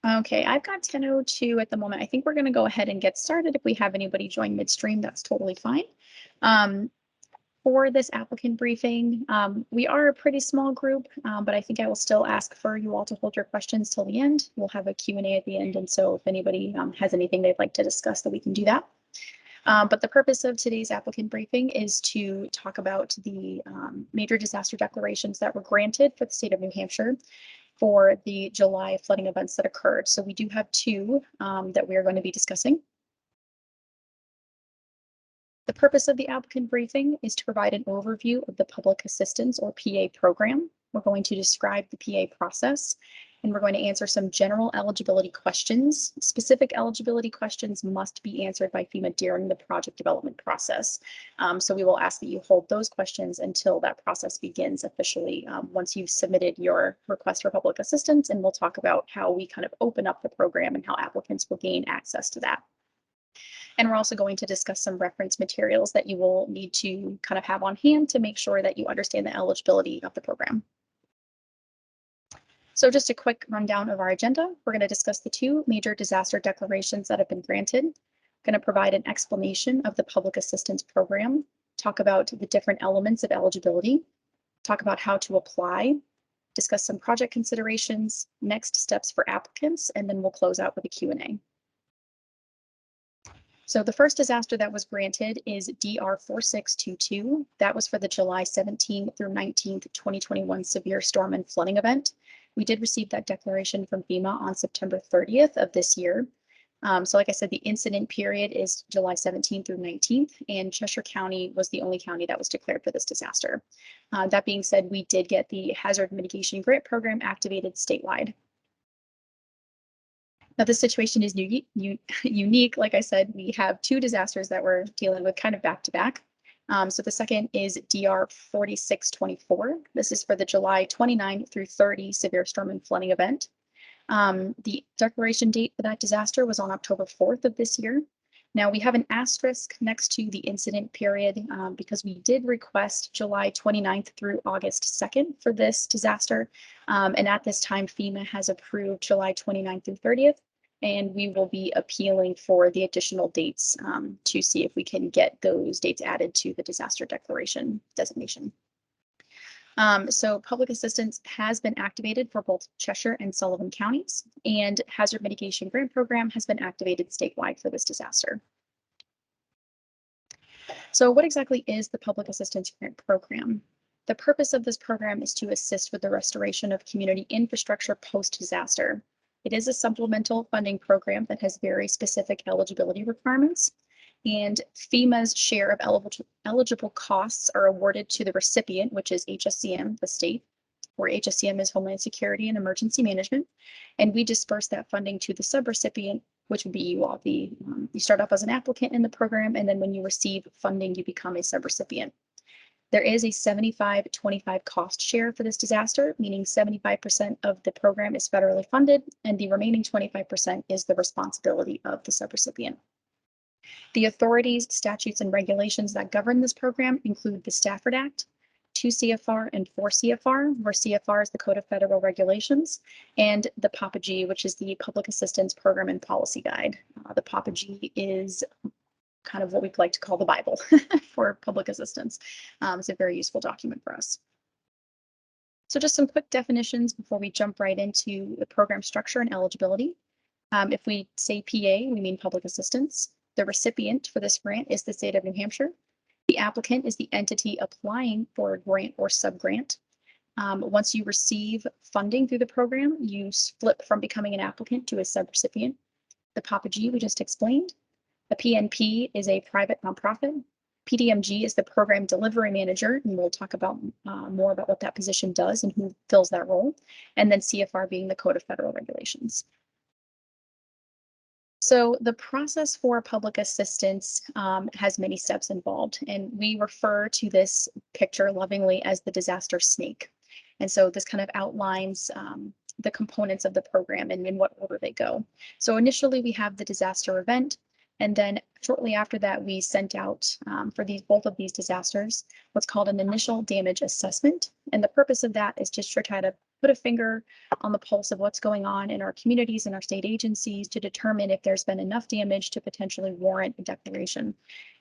Okay, I've got 10:02 at the moment. I think we're going to go ahead and get started. If we have anybody join midstream, that's totally fine. Um, for this applicant briefing, we are a pretty small group, but I think I will still ask for you all to hold your questions till the end. We'll have a Q&A at the end, and so if anybody has anything they'd like to discuss, that we can do that. But the purpose of today's applicant briefing is to talk about the major disaster declarations that were granted for the state of New Hampshire for the July flooding events that occurred. So we do have two that we are going to be discussing. The purpose of the applicant briefing is to provide an overview of the Public Assistance or PA program. We're going to describe the PA process, and we're going to answer some general eligibility questions. Specific eligibility questions must be answered by FEMA during the project development process. So we will ask that you hold those questions until that process begins officially once you've submitted your request for public assistance, and we'll talk about how we kind of open up the program and how applicants will gain access to that. And we're also going to discuss some reference materials that you will need to kind of have on hand to make sure that you understand the eligibility of the program. So just a quick rundown of our agenda. We're going to discuss the two major disaster declarations that have been granted. I'm going to provide an explanation of the public assistance program, talk about the different elements of eligibility, talk about how to apply, discuss some project considerations, next steps for applicants, and then we'll close out with a Q&A. So the first disaster that was granted is DR 4622. That was for the July 17th through 19th, 2021 severe storm and flooding event. We did receive that declaration from FEMA on September 30th of this year. So like I said, the incident period is July 17th through 19th, and Cheshire County was the only county that was declared for this disaster. That being said, we did get the Hazard Mitigation Grant Program activated statewide. Now, this situation is unique. Like I said, we have two disasters that we're dealing with kind of back to back. So the second is DR 4624. This is for the July 29 through 30 severe storm and flooding event. The declaration date for that disaster was on October 4th of this year. Now we have an asterisk next to the incident period because we did request July 29th through August 2nd for this disaster. And at this time, FEMA has approved July 29th through 30th, and we will be appealing for the additional dates to see if we can get those dates added to the disaster declaration designation. So public assistance has been activated for both Cheshire and Sullivan counties, and Hazard Mitigation Grant Program has been activated statewide for this disaster. So what exactly is the Public Assistance Grant Program? The purpose of this program is to assist with the restoration of community infrastructure post-disaster. It is a supplemental funding program that has very specific eligibility requirements, and FEMA's share of eligible costs are awarded to the recipient, which is HSCM, the state, where HSCM is Homeland Security and Emergency Management, and we disperse that funding to the subrecipient, which would be you all. You start off as an applicant in the program, and then when you receive funding, you become a subrecipient. There is a 75-25 cost share for this disaster, meaning 75% of the program is federally funded, and the remaining 25% is the responsibility of the subrecipient. The authorities, statutes, and regulations that govern this program include the Stafford Act, 2 CFR and 4 CFR, where CFR is the Code of Federal Regulations, and the PAPA-G, which is the Public Assistance Program and Policy Guide. The PAPA-G is kind of what we'd like to call the Bible for public assistance. It's a very useful document for us. So just some quick definitions before we jump right into the program structure and eligibility. If we say PA, we mean public assistance. The recipient for this grant is the state of New Hampshire. The applicant is the entity applying for a grant or subgrant. Once you receive funding through the program, you flip from becoming an applicant to a subrecipient. The PAPA-G we just explained. The PNP is a private nonprofit. PDMG is the program delivery manager, and we'll talk about more about what that position does and who fills that role. And then CFR being the Code of Federal Regulations. So the process for public assistance has many steps involved, and we refer to this picture lovingly as the disaster snake. And so this kind of outlines the components of the program and in what order they go. So initially we have the disaster event, and then shortly after that we sent out for both of these disasters what's called an initial damage assessment. And the purpose of that is just to try to put a finger on the pulse of what's going on in our communities and our state agencies to determine if there's been enough damage to potentially warrant a declaration.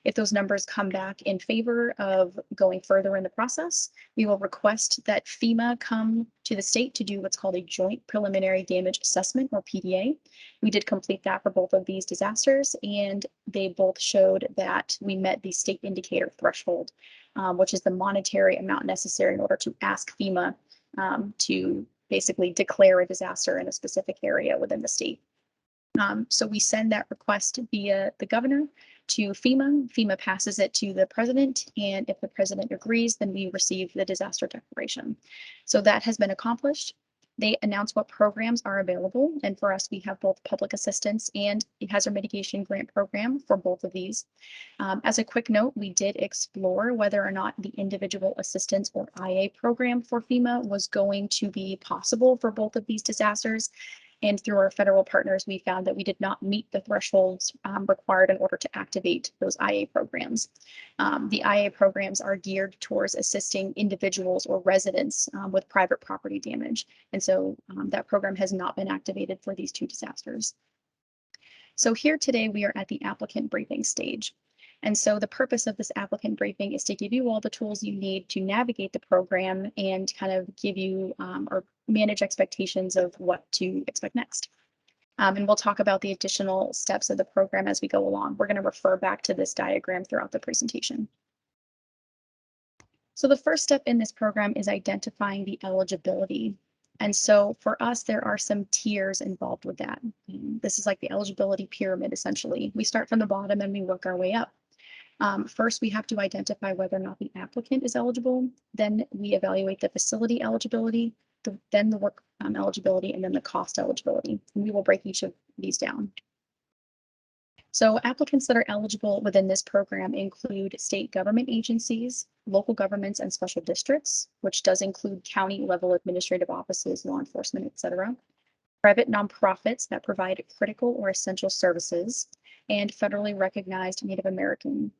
If those numbers come back in favor of going further in the process, we will request that FEMA come to the state to do what's called a joint preliminary damage assessment, or PDA. We did complete that for both of these disasters, and they both showed that we met the state indicator threshold, which is the monetary amount necessary in order to ask FEMA to basically declare a disaster in a specific area within the state. So we send that request via the governor to FEMA. FEMA passes it to the president, and if the president agrees, then we receive the disaster declaration. So that has been accomplished. They announce what programs are available, and for us, we have both public assistance and a hazard mitigation grant program for both of these. As a quick note, we did explore whether or not the individual assistance, or IA, program for FEMA was going to be possible for both of these disasters. And through our federal partners, we found that we did not meet the thresholds required in order to activate those IA programs. The IA programs are geared towards assisting individuals or residents with private property damage. And so that program has not been activated for these two disasters. So here today, we are at the applicant briefing stage. And so the purpose of this applicant briefing is to give you all the tools you need to navigate the program and kind of give you or manage expectations of what to expect next. And we'll talk about the additional steps of the program as we go along. We're going to refer back to this diagram throughout the presentation. So the first step in this program is identifying the eligibility. And so for us, there are some tiers involved with that. This is like the eligibility pyramid, essentially. We start from the bottom and we work our way up. First, we have to identify whether or not the applicant is eligible. Then we evaluate the facility eligibility, then the work eligibility, and then the cost eligibility. And we will break each of these down. So applicants that are eligible within this program include state government agencies, local governments, and special districts, which does include county level administrative offices, law enforcement, etc. Private nonprofits that provide critical or essential services, and federally recognized Native American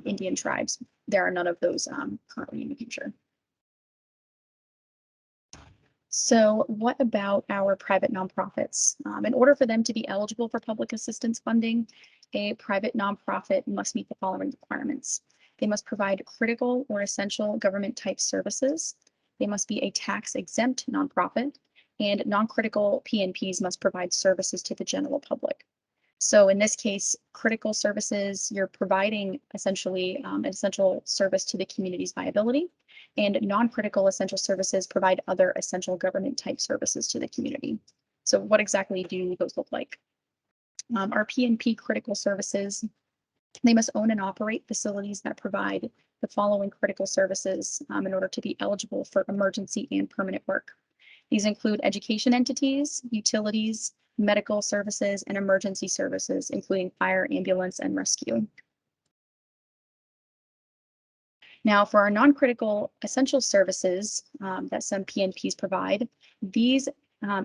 Indian tribes. There are none of those currently in New Hampshire. So what about our private nonprofits? In order for them to be eligible for public assistance funding, a private nonprofit must meet the following requirements. They must provide critical or essential government type services. They must be a tax exempt nonprofit, and non-critical PNPs must provide services to the general public. So in this case, critical services, you're providing essentially an essential service to the community's viability, and non-critical essential services provide other essential government type services to the community. So what exactly do those look like? Our PNP critical services, they must own and operate facilities that provide the following critical services in order to be eligible for emergency and permanent work. These include education entities, utilities, medical services, and emergency services, including fire, ambulance, and rescue. Now, for our non-critical essential services that some PNPs provide, these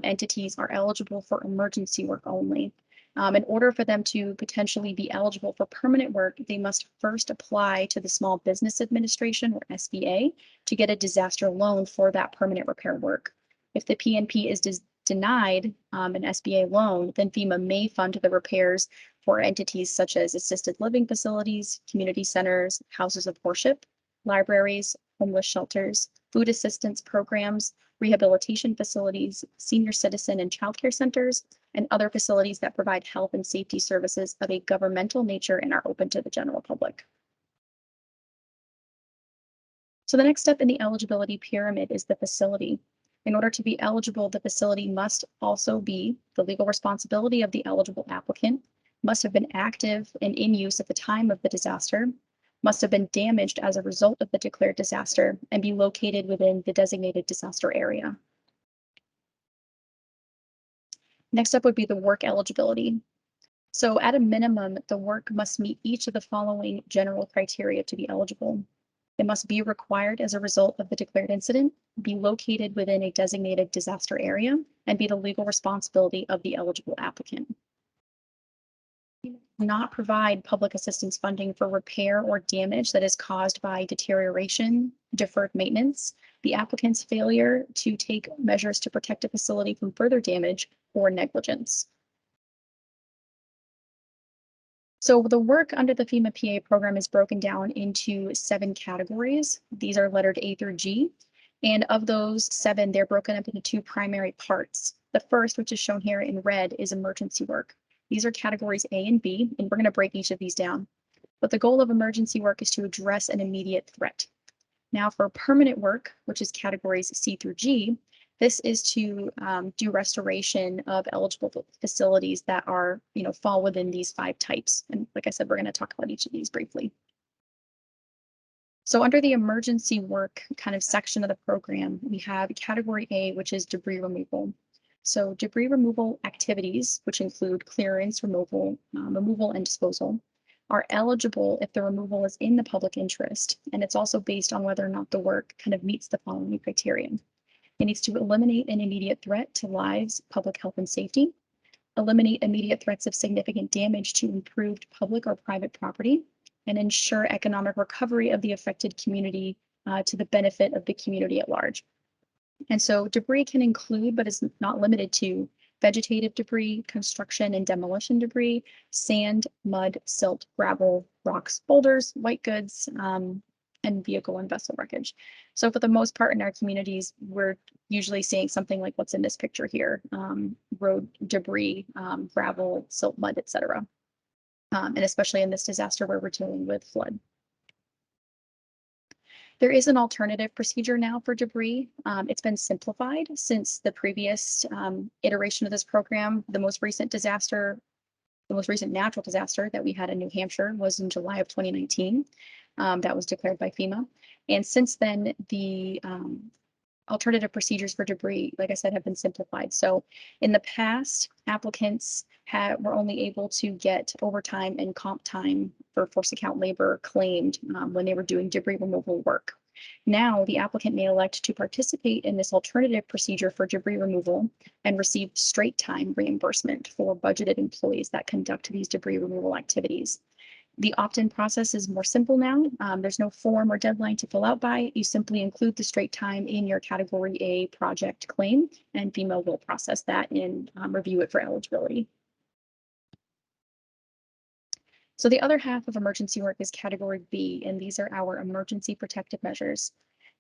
entities are eligible for emergency work only. In order for them to potentially be eligible for permanent work, they must first apply to the Small Business Administration, or SBA, to get a disaster loan for that permanent repair work. If the PNP is denied an SBA loan, then FEMA may fund the repairs for entities such as assisted living facilities, community centers, houses of worship, libraries, homeless shelters, food assistance programs, rehabilitation facilities, senior citizen and childcare centers, and other facilities that provide health and safety services of a governmental nature and are open to the general public. So the next step in the eligibility pyramid is the facility. In order to be eligible, the facility must also be the legal responsibility of the eligible applicant, must have been active and in use at the time of the disaster, must have been damaged as a result of the declared disaster, and be located within the designated disaster area. Next up would be the work eligibility. So at a minimum, the work must meet each of the following general criteria to be eligible. It must be required as a result of the declared incident, be located within a designated disaster area, and be the legal responsibility of the eligible applicant. Not provide public assistance funding for repair or damage that is caused by deterioration, deferred maintenance, the applicant's failure to take measures to protect a facility from further damage, or negligence. So the work under the FEMA PA program is broken down into 7 categories. These are lettered A through G. And of those 7, they're broken up into 2 primary parts. The first, which is shown here in red, is emergency work. These are categories A and B, and we're going to break each of these down. But the goal of emergency work is to address an immediate threat. Now for permanent work, which is categories C through G, this is to do restoration of eligible facilities that are, fall within these 5 types. And like I said, we're going to talk about each of these briefly. So under the emergency work kind of section of the program, we have category A, which is debris removal. So debris removal activities, which include clearance, removal and disposal, are eligible if the removal is in the public interest. And it's also based on whether or not the work kind of meets the following criteria. It needs to eliminate an immediate threat to lives, public health, and safety, eliminate immediate threats of significant damage to improved public or private property, and ensure economic recovery of the affected community to the benefit of the community at large. And so debris can include, but is not limited to, vegetative debris, construction and demolition debris, sand, mud, silt, gravel, rocks, boulders, white goods, and vehicle and vessel wreckage. So for the most part in our communities, we're usually seeing something like what's in this picture here, road debris, gravel, silt, mud, etc. And especially in this disaster where we're dealing with flood. There is an alternative procedure now for debris. It's been simplified since the previous iteration of this program. The most recent natural disaster that we had in New Hampshire was in July of 2019. That was declared by FEMA. And since then, the alternative procedures for debris, like I said, have been simplified. So in the past, applicants were only able to get overtime and comp time for force account labor claimed when they were doing debris removal work. Now, the applicant may elect to participate in this alternative procedure for debris removal and receive straight time reimbursement for budgeted employees that conduct these debris removal activities. The opt-in process is more simple now. There's no form or deadline to fill out by. You simply include the straight time in your category A project claim, and FEMA will process that and review it for eligibility. So the other half of emergency work is category B, and these are our emergency protective measures.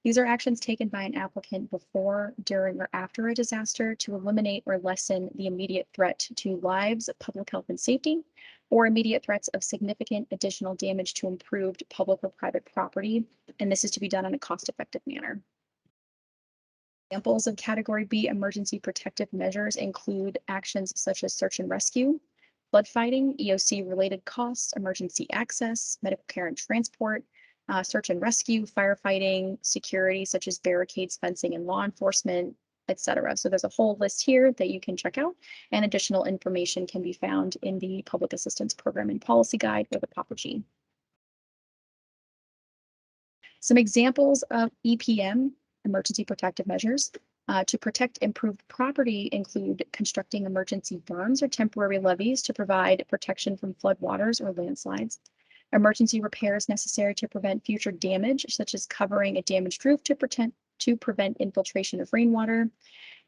These are actions taken by an applicant before, during, or after a disaster to eliminate or lessen the immediate threat to lives, public health and safety, or immediate threats of significant additional damage to improved public or private property. And this is to be done in a cost-effective manner. Examples of category B emergency protective measures include actions such as search and rescue, flood fighting, EOC related costs, emergency access, medical care and transport, search and rescue, firefighting, security, such as barricades, fencing, and law enforcement, etc. So there's a whole list here that you can check out, and additional information can be found in the Public Assistance Program and Policy Guide or the PAPG. Some examples of EPM, emergency protective measures, to protect improved property include constructing emergency berms or temporary levees to provide protection from flood waters or landslides, emergency repairs necessary to prevent future damage, such as covering a damaged roof to prevent infiltration of rainwater,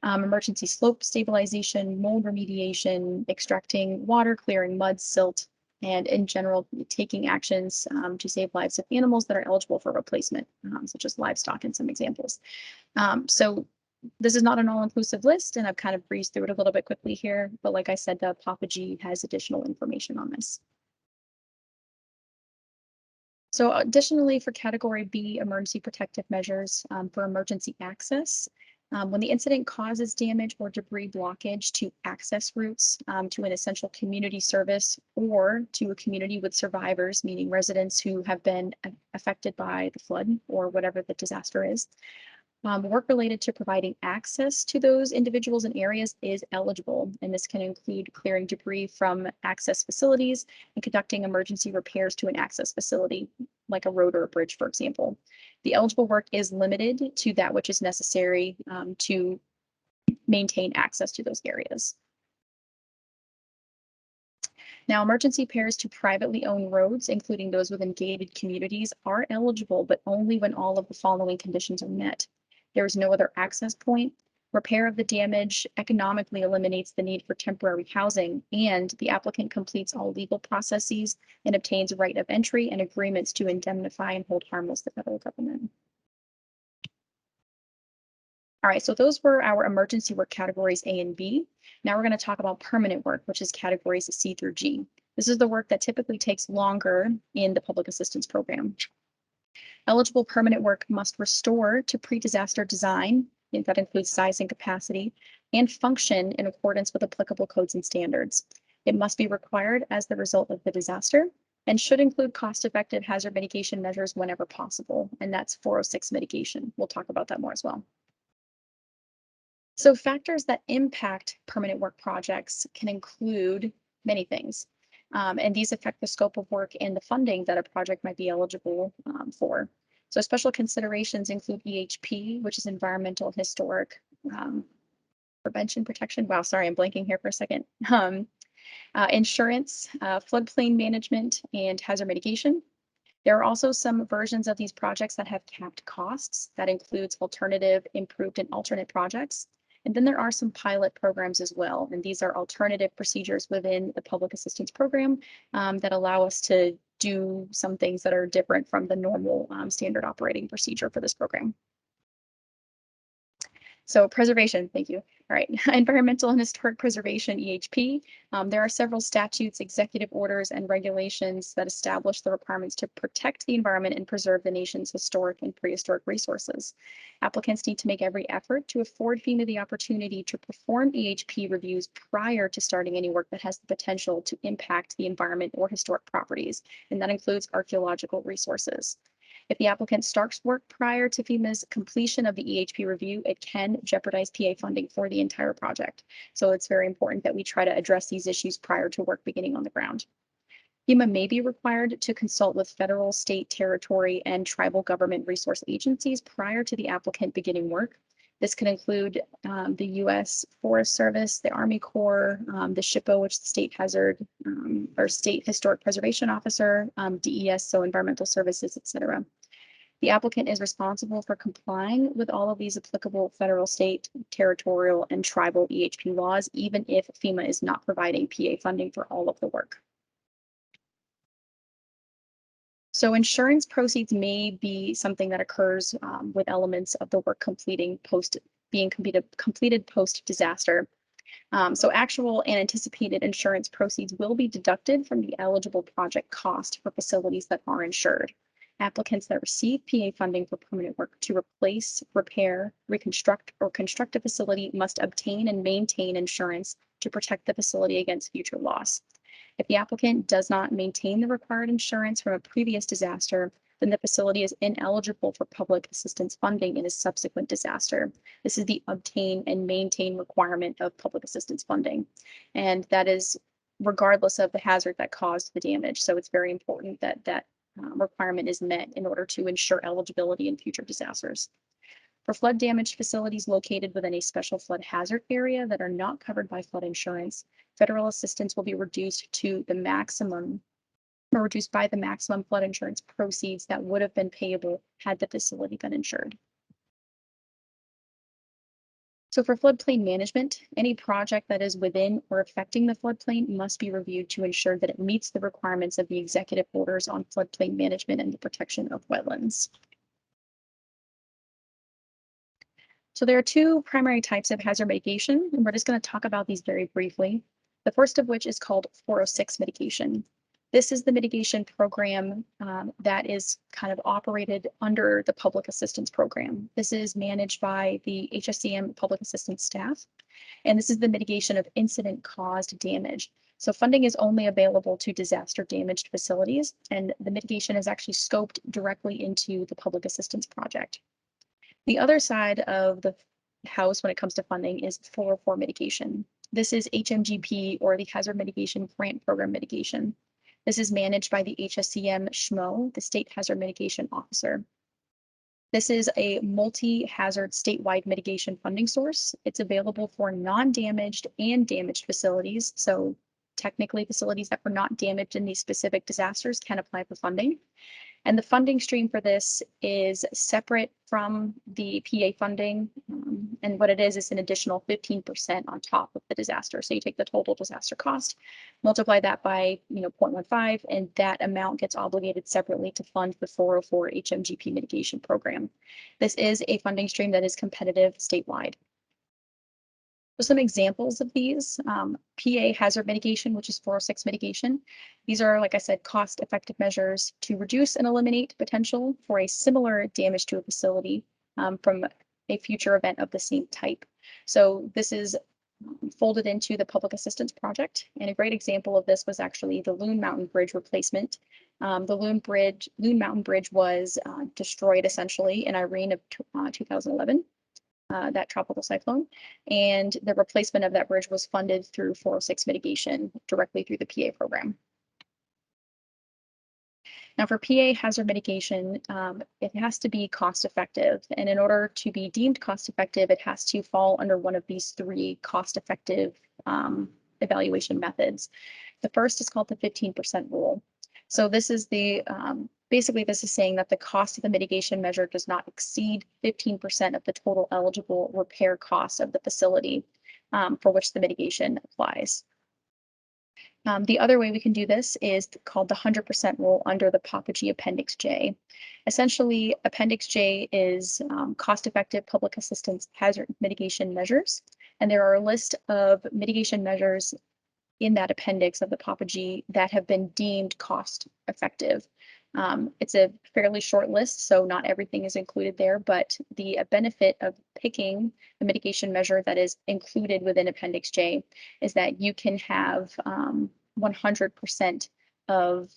emergency slope stabilization, mold remediation, extracting water, clearing mud, silt, and in general, taking actions to save lives of animals that are eligible for replacement, such as livestock in some examples. So this is not an all-inclusive list, and I've kind of breezed through it a little bit quickly here, but like I said, the PAPG has additional information on this. So additionally, for category B, emergency protective measures for emergency access, when the incident causes damage or debris blockage to access routes to an essential community service or to a community with survivors, meaning residents who have been affected by the flood or whatever the disaster is, work related to providing access to those individuals and areas is eligible, and this can include clearing debris from access facilities and conducting emergency repairs to an access facility, like a road or a bridge, for example. The eligible work is limited to that which is necessary to maintain access to those areas. Now, emergency repairs to privately owned roads, including those within gated communities, are eligible, but only when all of the following conditions are met. There is no other access point. Repair of the damage economically eliminates the need for temporary housing, and the applicant completes all legal processes and obtains right of entry and agreements to indemnify and hold harmless the federal government. All right, so those were our emergency work categories A and B. Now we're going to talk about permanent work, which is categories C through G. This is the work that typically takes longer in the public assistance program. Eligible permanent work must restore to pre-disaster design, and that includes size and capacity, and function in accordance with applicable codes and standards. It must be required as the result of the disaster and should include cost-effective hazard mitigation measures whenever possible, and that's 406 mitigation. We'll talk about that more as well. So factors that impact permanent work projects can include many things, and these affect the scope of work and the funding that a project might be eligible for. So special considerations include EHP, which is environmental historic prevention protection. Wow, sorry, I'm blanking here for a second. Insurance, floodplain management, and hazard mitigation. There are also some versions of these projects that have capped costs. That includes alternative, improved, and alternate projects. And then there are some pilot programs as well. And these are alternative procedures within the public assistance program that allow us to do some things that are different from the normal standard operating procedure for this program. So preservation, thank you. All right, environmental and historic preservation, EHP. There are several statutes, executive orders, and regulations that establish the requirements to protect the environment and preserve the nation's historic and prehistoric resources. Applicants need to make every effort to afford FEMA the opportunity to perform EHP reviews prior to starting any work that has the potential to impact the environment or historic properties, and that includes archaeological resources. If the applicant starts work prior to FEMA's completion of the EHP review, it can jeopardize PA funding for the entire project. So it's very important that we try to address these issues prior to work beginning on the ground. FEMA may be required to consult with federal, state, territory, and tribal government resource agencies prior to the applicant beginning work. This can include the U.S. Forest Service, the Army Corps, the SHPO, which is the State Hazard or State Historic Preservation Officer, DES, so Environmental Services, etc. The applicant is responsible for complying with all of these applicable federal, state, territorial, and tribal EHP laws, even if FEMA is not providing PA funding for all of the work. So insurance proceeds may be something that occurs with elements of the work being completed post-disaster. So actual and anticipated insurance proceeds will be deducted from the eligible project cost for facilities that are insured. Applicants that receive PA funding for permanent work to replace, repair, reconstruct, or construct a facility must obtain and maintain insurance to protect the facility against future loss. If the applicant does not maintain the required insurance from a previous disaster, then the facility is ineligible for public assistance funding in a subsequent disaster. This is the obtain and maintain requirement of public assistance funding. And that is regardless of the hazard that caused the damage. So it's very important that that requirement is met in order to ensure eligibility in future disasters. For flood damaged facilities located within a special flood hazard area that are not covered by flood insurance, federal assistance will be reduced to the maximum or reduced by the maximum flood insurance proceeds that would have been payable had the facility been insured. So for floodplain management, any project that is within or affecting the floodplain must be reviewed to ensure that it meets the requirements of the executive orders on floodplain management and the protection of wetlands. So there are two primary types of hazard mitigation, and we're just going to talk about these very briefly. The first of which is called 406 mitigation. This is the mitigation program that is kind of operated under the public assistance program. This is managed by the HSCM public assistance staff, and this is the mitigation of incident caused damage. So funding is only available to disaster damaged facilities, and the mitigation is actually scoped directly into the public assistance project. The other side of the house when it comes to funding is 404 mitigation. This is HMGP, or the Hazard Mitigation Grant Program mitigation. This is managed by the HSCM SHMO, the State Hazard Mitigation Officer. This is a multi-hazard statewide mitigation funding source. It's available for non-damaged and damaged facilities, so technically facilities that were not damaged in these specific disasters can apply for funding. And the funding stream for this is separate from the PA funding. And what it is an additional 15% on top of the disaster. So you take the total disaster cost, multiply that by 0.15, and that amount gets obligated separately to fund the 404 HMGP mitigation program. This is a funding stream that is competitive statewide. So some examples of these, PA hazard mitigation, which is 406 mitigation. These are, like I said, cost-effective measures to reduce and eliminate potential for a similar damage to a facility from a future event of the same type. So this is folded into the public assistance project. And a great example of this was actually the Loon Mountain Bridge replacement. The Loon Mountain Bridge was destroyed essentially in Irene of 2011. That tropical cyclone, and the replacement of that bridge was funded through 406 mitigation directly through the PA program. Now for PA hazard mitigation, it has to be cost effective, and in order to be deemed cost effective, it has to fall under one of these three cost effective evaluation methods. The first is called the 15% rule. So this is the basically, this is saying that the cost of the mitigation measure does not exceed 15% of the total eligible repair cost of the facility for which the mitigation applies. The other way we can do this is called the 100% rule under the PAPG Appendix J. Essentially, Appendix J is cost-effective public assistance hazard mitigation measures, and there are a list of mitigation measures in that appendix of the PAPG that have been deemed cost-effective. It's a fairly short list, so not everything is included there, but the benefit of picking the mitigation measure that is included within Appendix J is that you can have 100% of,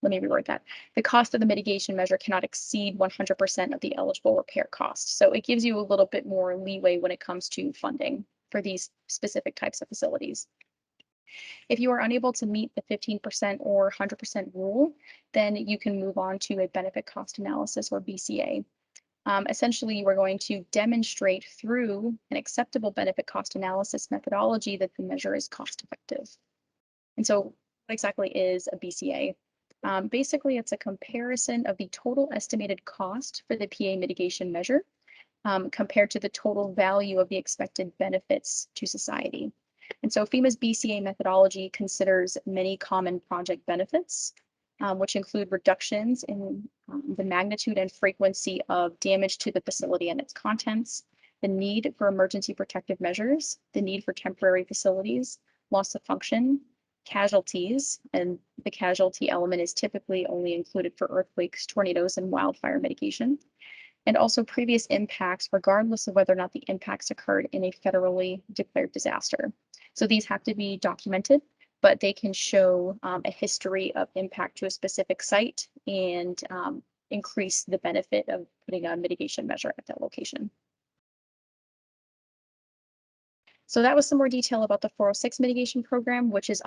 let me reword that, the cost of the mitigation measure cannot exceed 100% of the eligible repair cost. So it gives you a little bit more leeway when it comes to funding for these specific types of facilities. If you are unable to meet the 15% or 100% rule, then you can move on to a benefit cost analysis or BCA. Essentially, you are going to demonstrate through an acceptable benefit cost analysis methodology that the measure is cost effective. And so what exactly is a BCA? Basically, it's a comparison of the total estimated cost for the PA mitigation measure compared to the total value of the expected benefits to society. And so FEMA's BCA methodology considers many common project benefits, which include reductions in the magnitude and frequency of damage to the facility and its contents, the need for emergency protective measures, the need for temporary facilities, loss of function, casualties, and the casualty element is typically only included for earthquakes, tornadoes, and wildfire mitigation, and also previous impacts, regardless of whether or not the impacts occurred in a federally declared disaster. So these have to be documented, but they can show a history of impact to a specific site and increase the benefit of putting a mitigation measure at that location. So that was some more detail about the 406 mitigation program, which is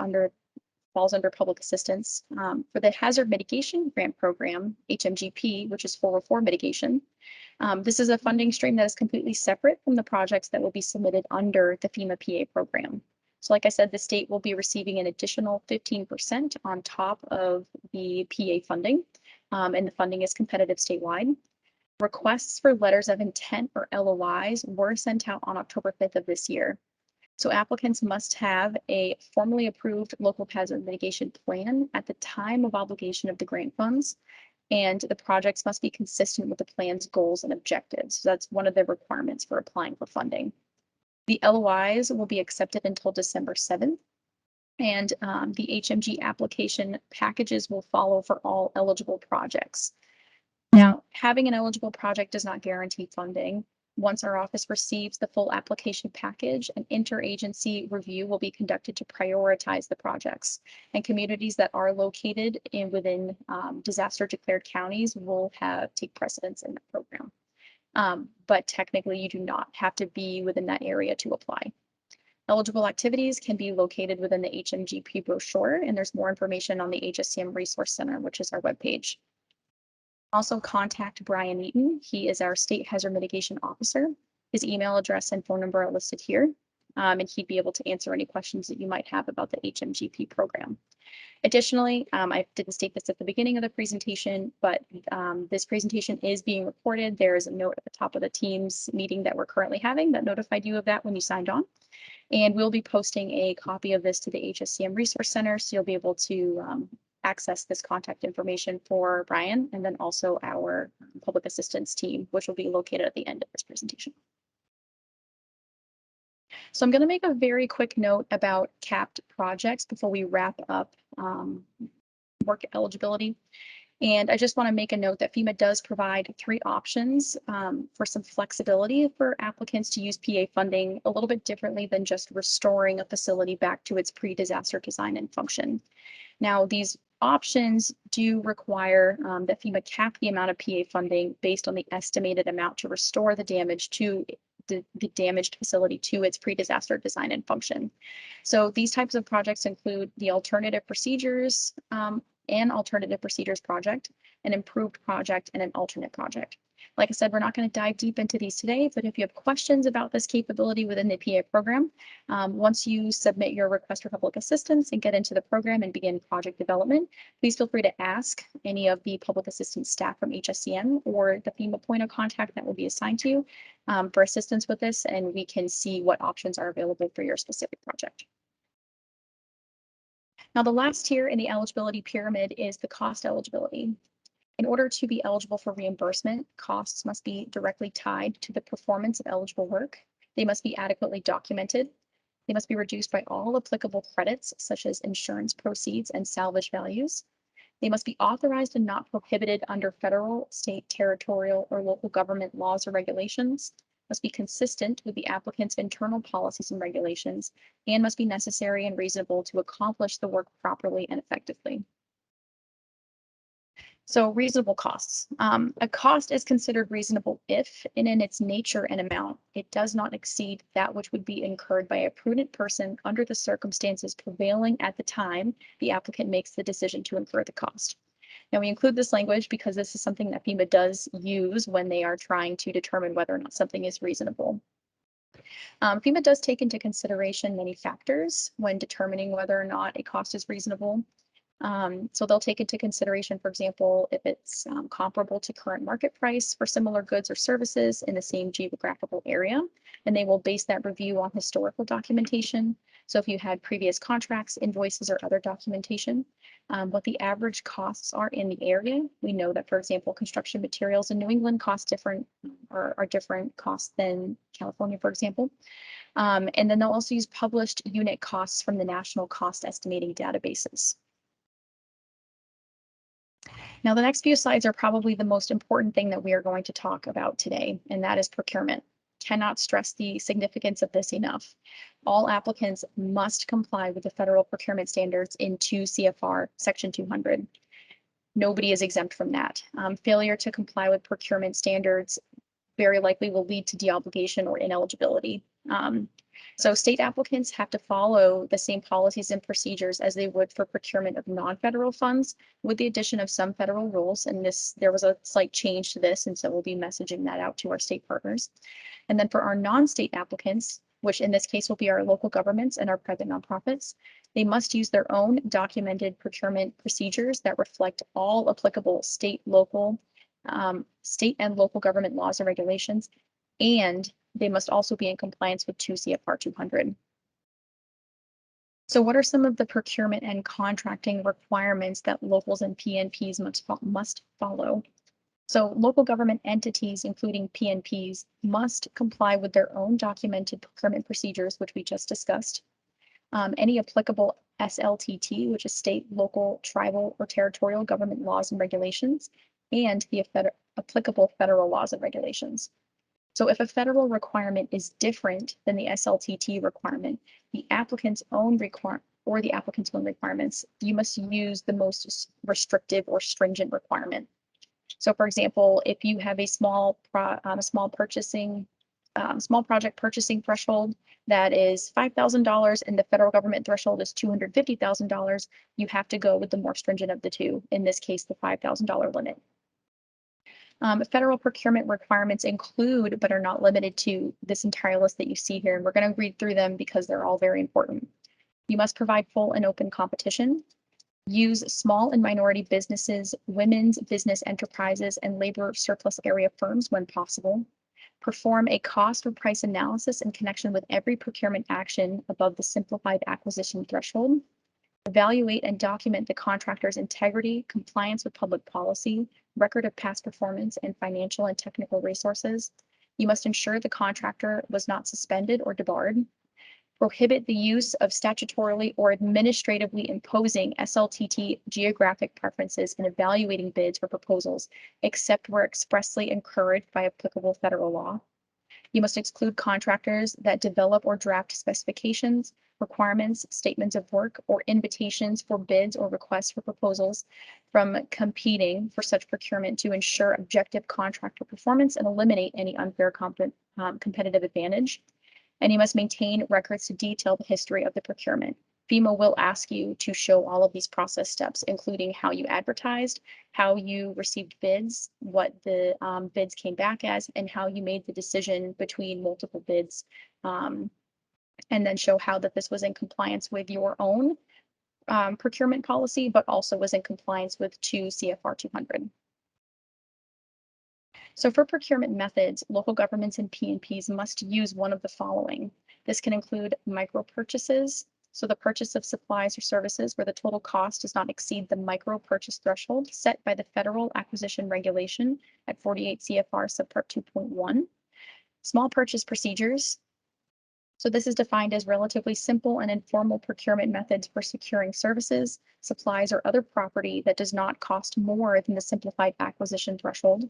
falls under public assistance. For the hazard mitigation grant program, HMGP, which is 404 mitigation, this is a funding stream that is completely separate from the projects that will be submitted under the FEMA PA program. So like I said, the state will be receiving an additional 15% on top of the PA funding, and the funding is competitive statewide. Requests for letters of intent or LOIs were sent out on October 5th of this year. So applicants must have a formally approved local hazard mitigation plan at the time of obligation of the grant funds, and the projects must be consistent with the plan's goals and objectives. So that's one of the requirements for applying for funding. The LOIs will be accepted until December 7th, and the HMG application packages will follow for all eligible projects. Now, having an eligible project does not guarantee funding. Once our office receives the full application package, an interagency review will be conducted to prioritize the projects, and communities that are located within disaster declared counties will take precedence in the program. But technically you do not have to be within that area to apply. Eligible activities can be located within the HMGP brochure, and there's more information on the HSCM Resource Center, which is our webpage. Also contact Brian Eaton. He is our State Hazard Mitigation Officer. His email address and phone number are listed here. and he'd be able to answer any questions that you might have about the HMGP program. Additionally, I didn't state this at the beginning of the presentation, but this presentation is being recorded. There is a note at the top of the Teams meeting that we're currently having that notified you of that when you signed on. And we'll be posting a copy of this to the HSCM Resource Center, so you'll be able to access this contact information for Brian and then also our public assistance team, which will be located at the end of this presentation. So I'm going to make a very quick note about capped projects before we wrap up work eligibility. And I just want to make a note that FEMA does provide 3 options for some flexibility for applicants to use PA funding a little bit differently than just restoring a facility back to its pre-disaster design and function. Now, these options do require that FEMA cap the amount of PA funding based on the estimated amount to restore the damage to the damaged facility to its pre-disaster design and function. So these types of projects include the alternative procedures, an alternative procedures project, an improved project, and an alternate project. Like I said, we're not going to dive deep into these today, but if you have questions about this capability within the PA program, once you submit your request for public assistance and get into the program and begin project development, please feel free to ask any of the public assistance staff from HSCM or the FEMA point of contact that will be assigned to you for assistance with this, and we can see what options are available for your specific project. Now, the last tier in the eligibility pyramid is the cost eligibility. In order to be eligible for reimbursement, costs must be directly tied to the performance of eligible work. They must be adequately documented. They must be reduced by all applicable credits, such as insurance proceeds and salvage values. They must be authorized and not prohibited under federal, state, territorial, or local government laws or regulations, must be consistent with the applicant's internal policies and regulations, and must be necessary and reasonable to accomplish the work properly and effectively. So reasonable costs. A cost is considered reasonable if, and in its nature and amount, it does not exceed that which would be incurred by a prudent person under the circumstances prevailing at the time the applicant makes the decision to incur the cost. Now, we include this language because this is something that FEMA does use when they are trying to determine whether or not something is reasonable. FEMA does take into consideration many factors when determining whether or not a cost is reasonable. So they'll take into consideration, for example, if it's comparable to current market price for similar goods or services in the same geographical area, and they will base that review on historical documentation. So if you had previous contracts, invoices, or other documentation, what the average costs are in the area. We know that, for example, construction materials in New England cost different or are different costs than California, for example. And then they'll also use published unit costs from the national cost estimating databases. Now, the next few slides are probably the most important thing that we are going to talk about today, and that is procurement. Cannot stress the significance of this enough. All applicants must comply with the federal procurement standards in 2 CFR Section 200. Nobody is exempt from that. Failure to comply with procurement standards very likely will lead to deobligation or ineligibility. So state applicants have to follow the same policies and procedures as they would for procurement of non-federal funds, with the addition of some federal rules. And there was a slight change to this, and so we'll be messaging that out to our state partners. And then for our non-state applicants, which in this case will be our local governments and our private nonprofits, they must use their own documented procurement procedures that reflect all applicable state and local government laws and regulations, and they must also be in compliance with 2 CFR 200. So what are some of the procurement and contracting requirements that locals and PNPs must follow? So local government entities, including PNPs, must comply with their own documented procurement procedures, which we just discussed. Any applicable SLTT, which is state, local, tribal, or territorial government laws and regulations, and the applicable federal laws and regulations. So if a federal requirement is different than the SLTT requirement, the applicant's own requirements, you must use the most restrictive or stringent requirement. So for example, if you have a small project purchasing threshold that is $5,000 and the federal government threshold is $250,000, you have to go with the more stringent of the two, in this case, the $5,000 limit. Federal procurement requirements include, but are not limited to, this entire list that you see here, and we're going to read through them because they're all very important. You must provide full and open competition. Use small and minority businesses, women's business enterprises, and labor surplus area firms when possible. Perform a cost or price analysis in connection with every procurement action above the simplified acquisition threshold. Evaluate and document the contractor's integrity, compliance with public policy, record of past performance, and financial and technical resources. You must ensure the contractor was not suspended or debarred. Prohibit the use of statutorily or administratively imposing SLTT geographic preferences in evaluating bids or proposals, except where expressly encouraged by applicable federal law. You must exclude contractors that develop or draft specifications, requirements, statements of work, or invitations for bids or requests for proposals from competing for such procurement to ensure objective contractor performance and eliminate any unfair competitive advantage. And you must maintain records to detail the history of the procurement. FEMA will ask you to show all of these process steps, including how you advertised, how you received bids, what the bids came back as, and how you made the decision between multiple bids, and then show how that this was in compliance with your own procurement policy, but also was in compliance with 2 CFR 200. So for procurement methods, local governments and P&Ps must use one of the following. This can include micro purchases, so the purchase of supplies or services where the total cost does not exceed the micro purchase threshold set by the Federal Acquisition Regulation at 48 CFR subpart 2.1. Small purchase procedures. So this is defined as relatively simple and informal procurement methods for securing services, supplies, or other property that does not cost more than the simplified acquisition threshold.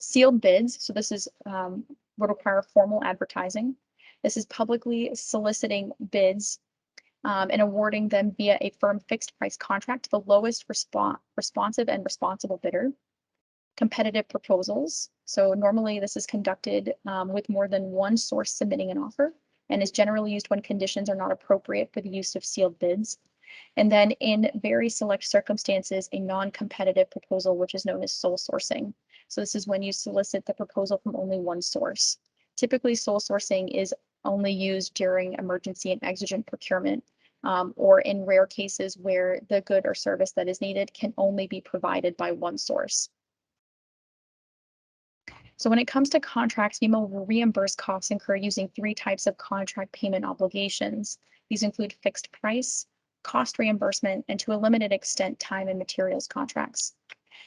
Sealed bids. So this is would require formal advertising. This is publicly soliciting bids and awarding them via a firm fixed price contract to the lowest responsive and responsible bidder. Competitive proposals. So normally this is conducted with more than one source submitting an offer and is generally used when conditions are not appropriate for the use of sealed bids. And then in very select circumstances, a non-competitive proposal, which is known as sole sourcing. So this is when you solicit the proposal from only one source. Typically, sole sourcing is only used during emergency and exigent procurement, or in rare cases where the good or service that is needed can only be provided by one source. So when it comes to contracts, FEMA will reimburse costs incurred using 3 types of contract payment obligations. These include fixed price, cost reimbursement, and to a limited extent, time and materials contracts.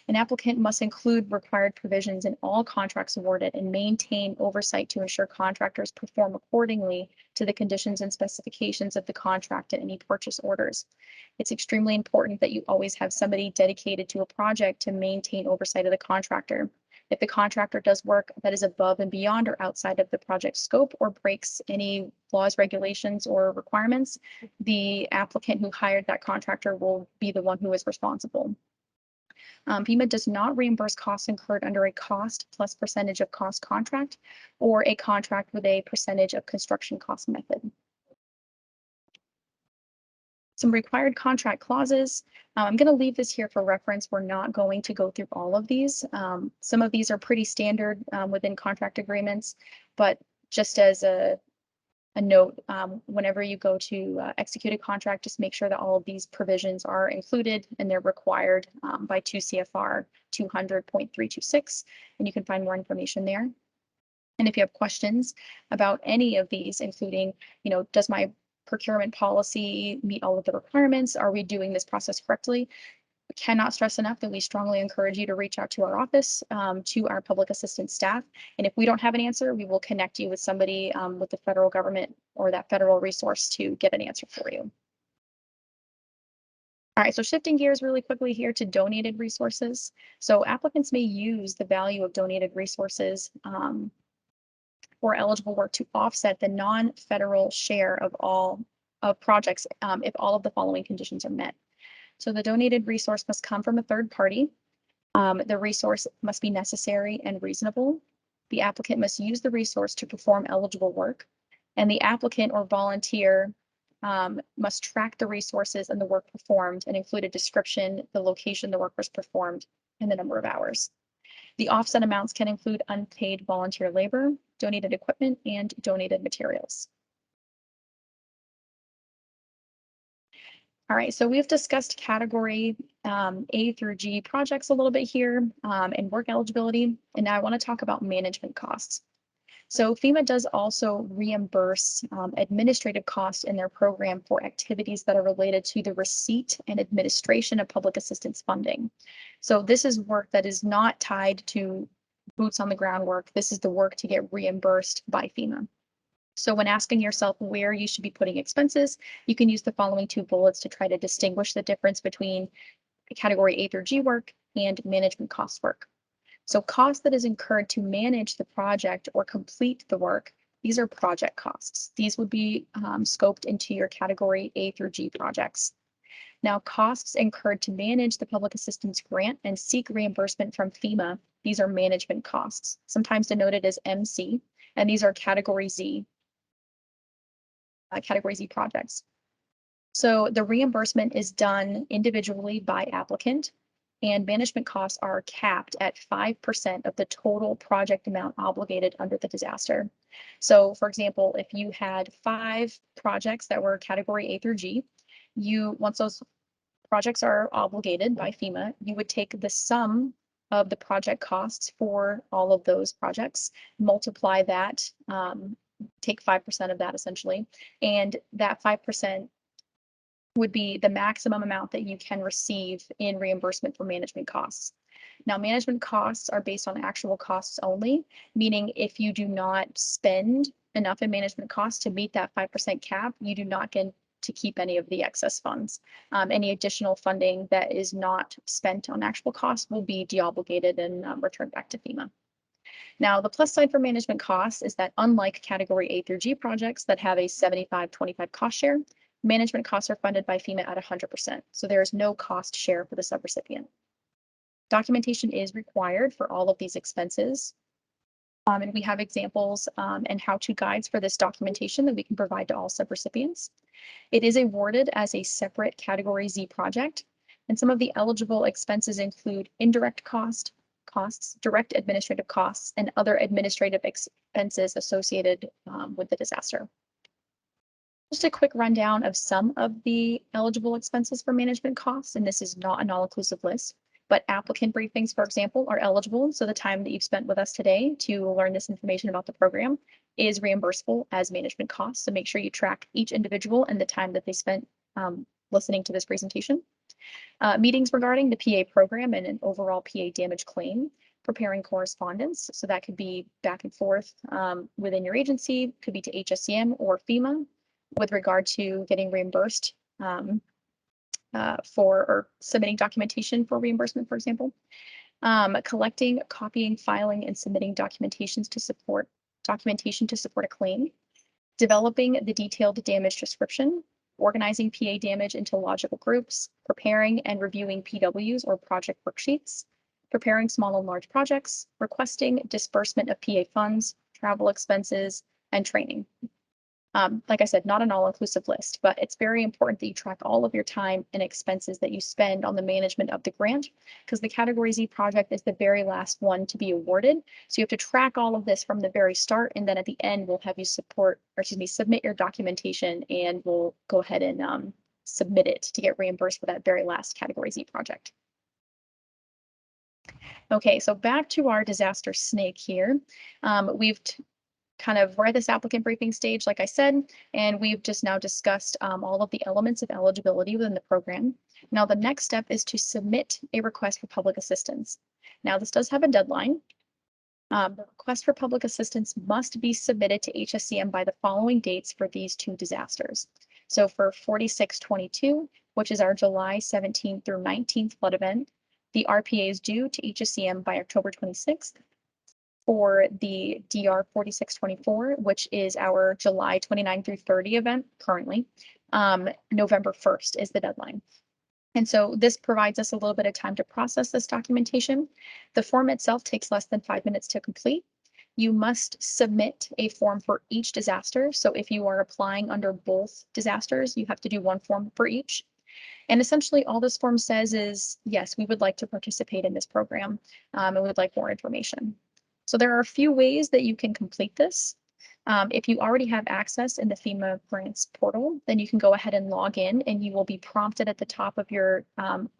An applicant must include required provisions in all contracts awarded and maintain oversight to ensure contractors perform accordingly to the conditions and specifications of the contract and any purchase orders. It's extremely important that you always have somebody dedicated to a project to maintain oversight of the contractor. If the contractor does work that is above and beyond or outside of the project scope or breaks any laws, regulations, or requirements, the applicant who hired that contractor will be the one who is responsible. FEMA does not reimburse costs incurred under a cost plus percentage of cost contract or a contract with a percentage of construction cost method. Some required contract clauses. I'm going to leave this here for reference. We're not going to go through all of these. Some of these are pretty standard within contract agreements, but just as a note, whenever you go to execute a contract, just make sure that all of these provisions are included and they're required by 2 CFR 200.326, and you can find more information there. And if you have questions about any of these, including, does my procurement policy meet all of the requirements? Are we doing this process correctly? Cannot stress enough that we strongly encourage you to reach out to our office, to our public assistance staff. And if we don't have an answer, we will connect you with somebody with the federal government or that federal resource to get an answer for you. All right, so shifting gears really quickly here to donated resources. So applicants may use the value of donated resources for eligible work to offset the non-federal share of all of projects if all of the following conditions are met. So the donated resource must come from a third party. The resource must be necessary and reasonable. The applicant must use the resource to perform eligible work, and the applicant or volunteer must track the resources and the work performed and include a description, the location the work was performed, and the number of hours. The offset amounts can include unpaid volunteer labor, donated equipment, and donated materials. All right, so we've discussed category A through G projects a little bit here and work eligibility, and now I want to talk about management costs. So FEMA does also reimburse administrative costs in their program for activities that are related to the receipt and administration of public assistance funding. So this is work that is not tied to boots on the ground work. This is the work to get reimbursed by FEMA. So when asking yourself where you should be putting expenses, you can use the following two bullets to try to distinguish the difference between category A through G work and management cost work. So cost that is incurred to manage the project or complete the work, these are project costs. These would be scoped into your category A through G projects. Now, costs incurred to manage the public assistance grant and seek reimbursement from FEMA, these are management costs, sometimes denoted as MC, and these are category Z projects. So the reimbursement is done individually by applicant, and management costs are capped at 5% of the total project amount obligated under the disaster. So for example, if you had 5 projects that were category A through G, once those projects are obligated by FEMA, you would take the sum of the project costs for all of those projects, multiply that, take 5% of that essentially, and that 5% would be the maximum amount that you can receive in reimbursement for management costs. Now, management costs are based on actual costs only, meaning if you do not spend enough in management costs to meet that 5% cap, you do not get to keep any of the excess funds. Any additional funding that is not spent on actual costs will be deobligated and returned back to FEMA. Now, the plus side for management costs is that unlike category A through G projects that have a 75-25 cost share, management costs are funded by FEMA at 100%. So there is no cost share for the subrecipient. Documentation is required for all of these expenses. And we have examples and how-to guides for this documentation that we can provide to all subrecipients. It is awarded as a separate category Z project, and some of the eligible expenses include indirect costs, direct administrative costs, and other administrative expenses associated with the disaster. Just a quick rundown of some of the eligible expenses for management costs, and this is not an all-inclusive list, but applicant briefings, for example, are eligible. So the time that you've spent with us today to learn this information about the program is reimbursable as management costs. So make sure you track each individual and the time that they spent listening to this presentation. Meetings regarding the PA program and an overall PA damage claim, preparing correspondence. So that could be back and forth within your agency, could be to HSCM or FEMA with regard to getting reimbursed or submitting documentation for reimbursement, for example. Collecting, copying, filing, and submitting documentation to support a claim. Developing the detailed damage description, organizing PA damage into logical groups, preparing and reviewing PWs or project worksheets, preparing small and large projects, requesting disbursement of PA funds, travel expenses, and training. Like I said, not an all-inclusive list, but it's very important that you track all of your time and expenses that you spend on the management of the grant, because the Category Z project is the very last one to be awarded. So you have to track all of this from the very start, and then at the end, we'll have you submit your documentation, and we'll go ahead and submit it to get reimbursed for that very last Category Z project. Okay, so back to our disaster snake here. We're at this applicant briefing stage, like I said, and we've just now discussed all of the elements of eligibility within the program. Now, the next step is to submit a request for public assistance. Now, this does have a deadline. The request for public assistance must be submitted to HSCM by the following dates for these two disasters. So for 4622, which is our July 17th through 19th flood event, the RPA is due to HSCM by October 26th. For the DR 4624, which is our July 29 through 30 event currently, November 1st is the deadline. And so this provides us a little bit of time to process this documentation. The form itself takes less than 5 minutes to complete. You must submit a form for each disaster. So if you are applying under both disasters, you have to do one form for each. And essentially all this form says is, yes, we would like to participate in this program and we would like more information. So there are a few ways that you can complete this. If you already have access in the FEMA grants portal, then you can go ahead and log in and you will be prompted at the top of your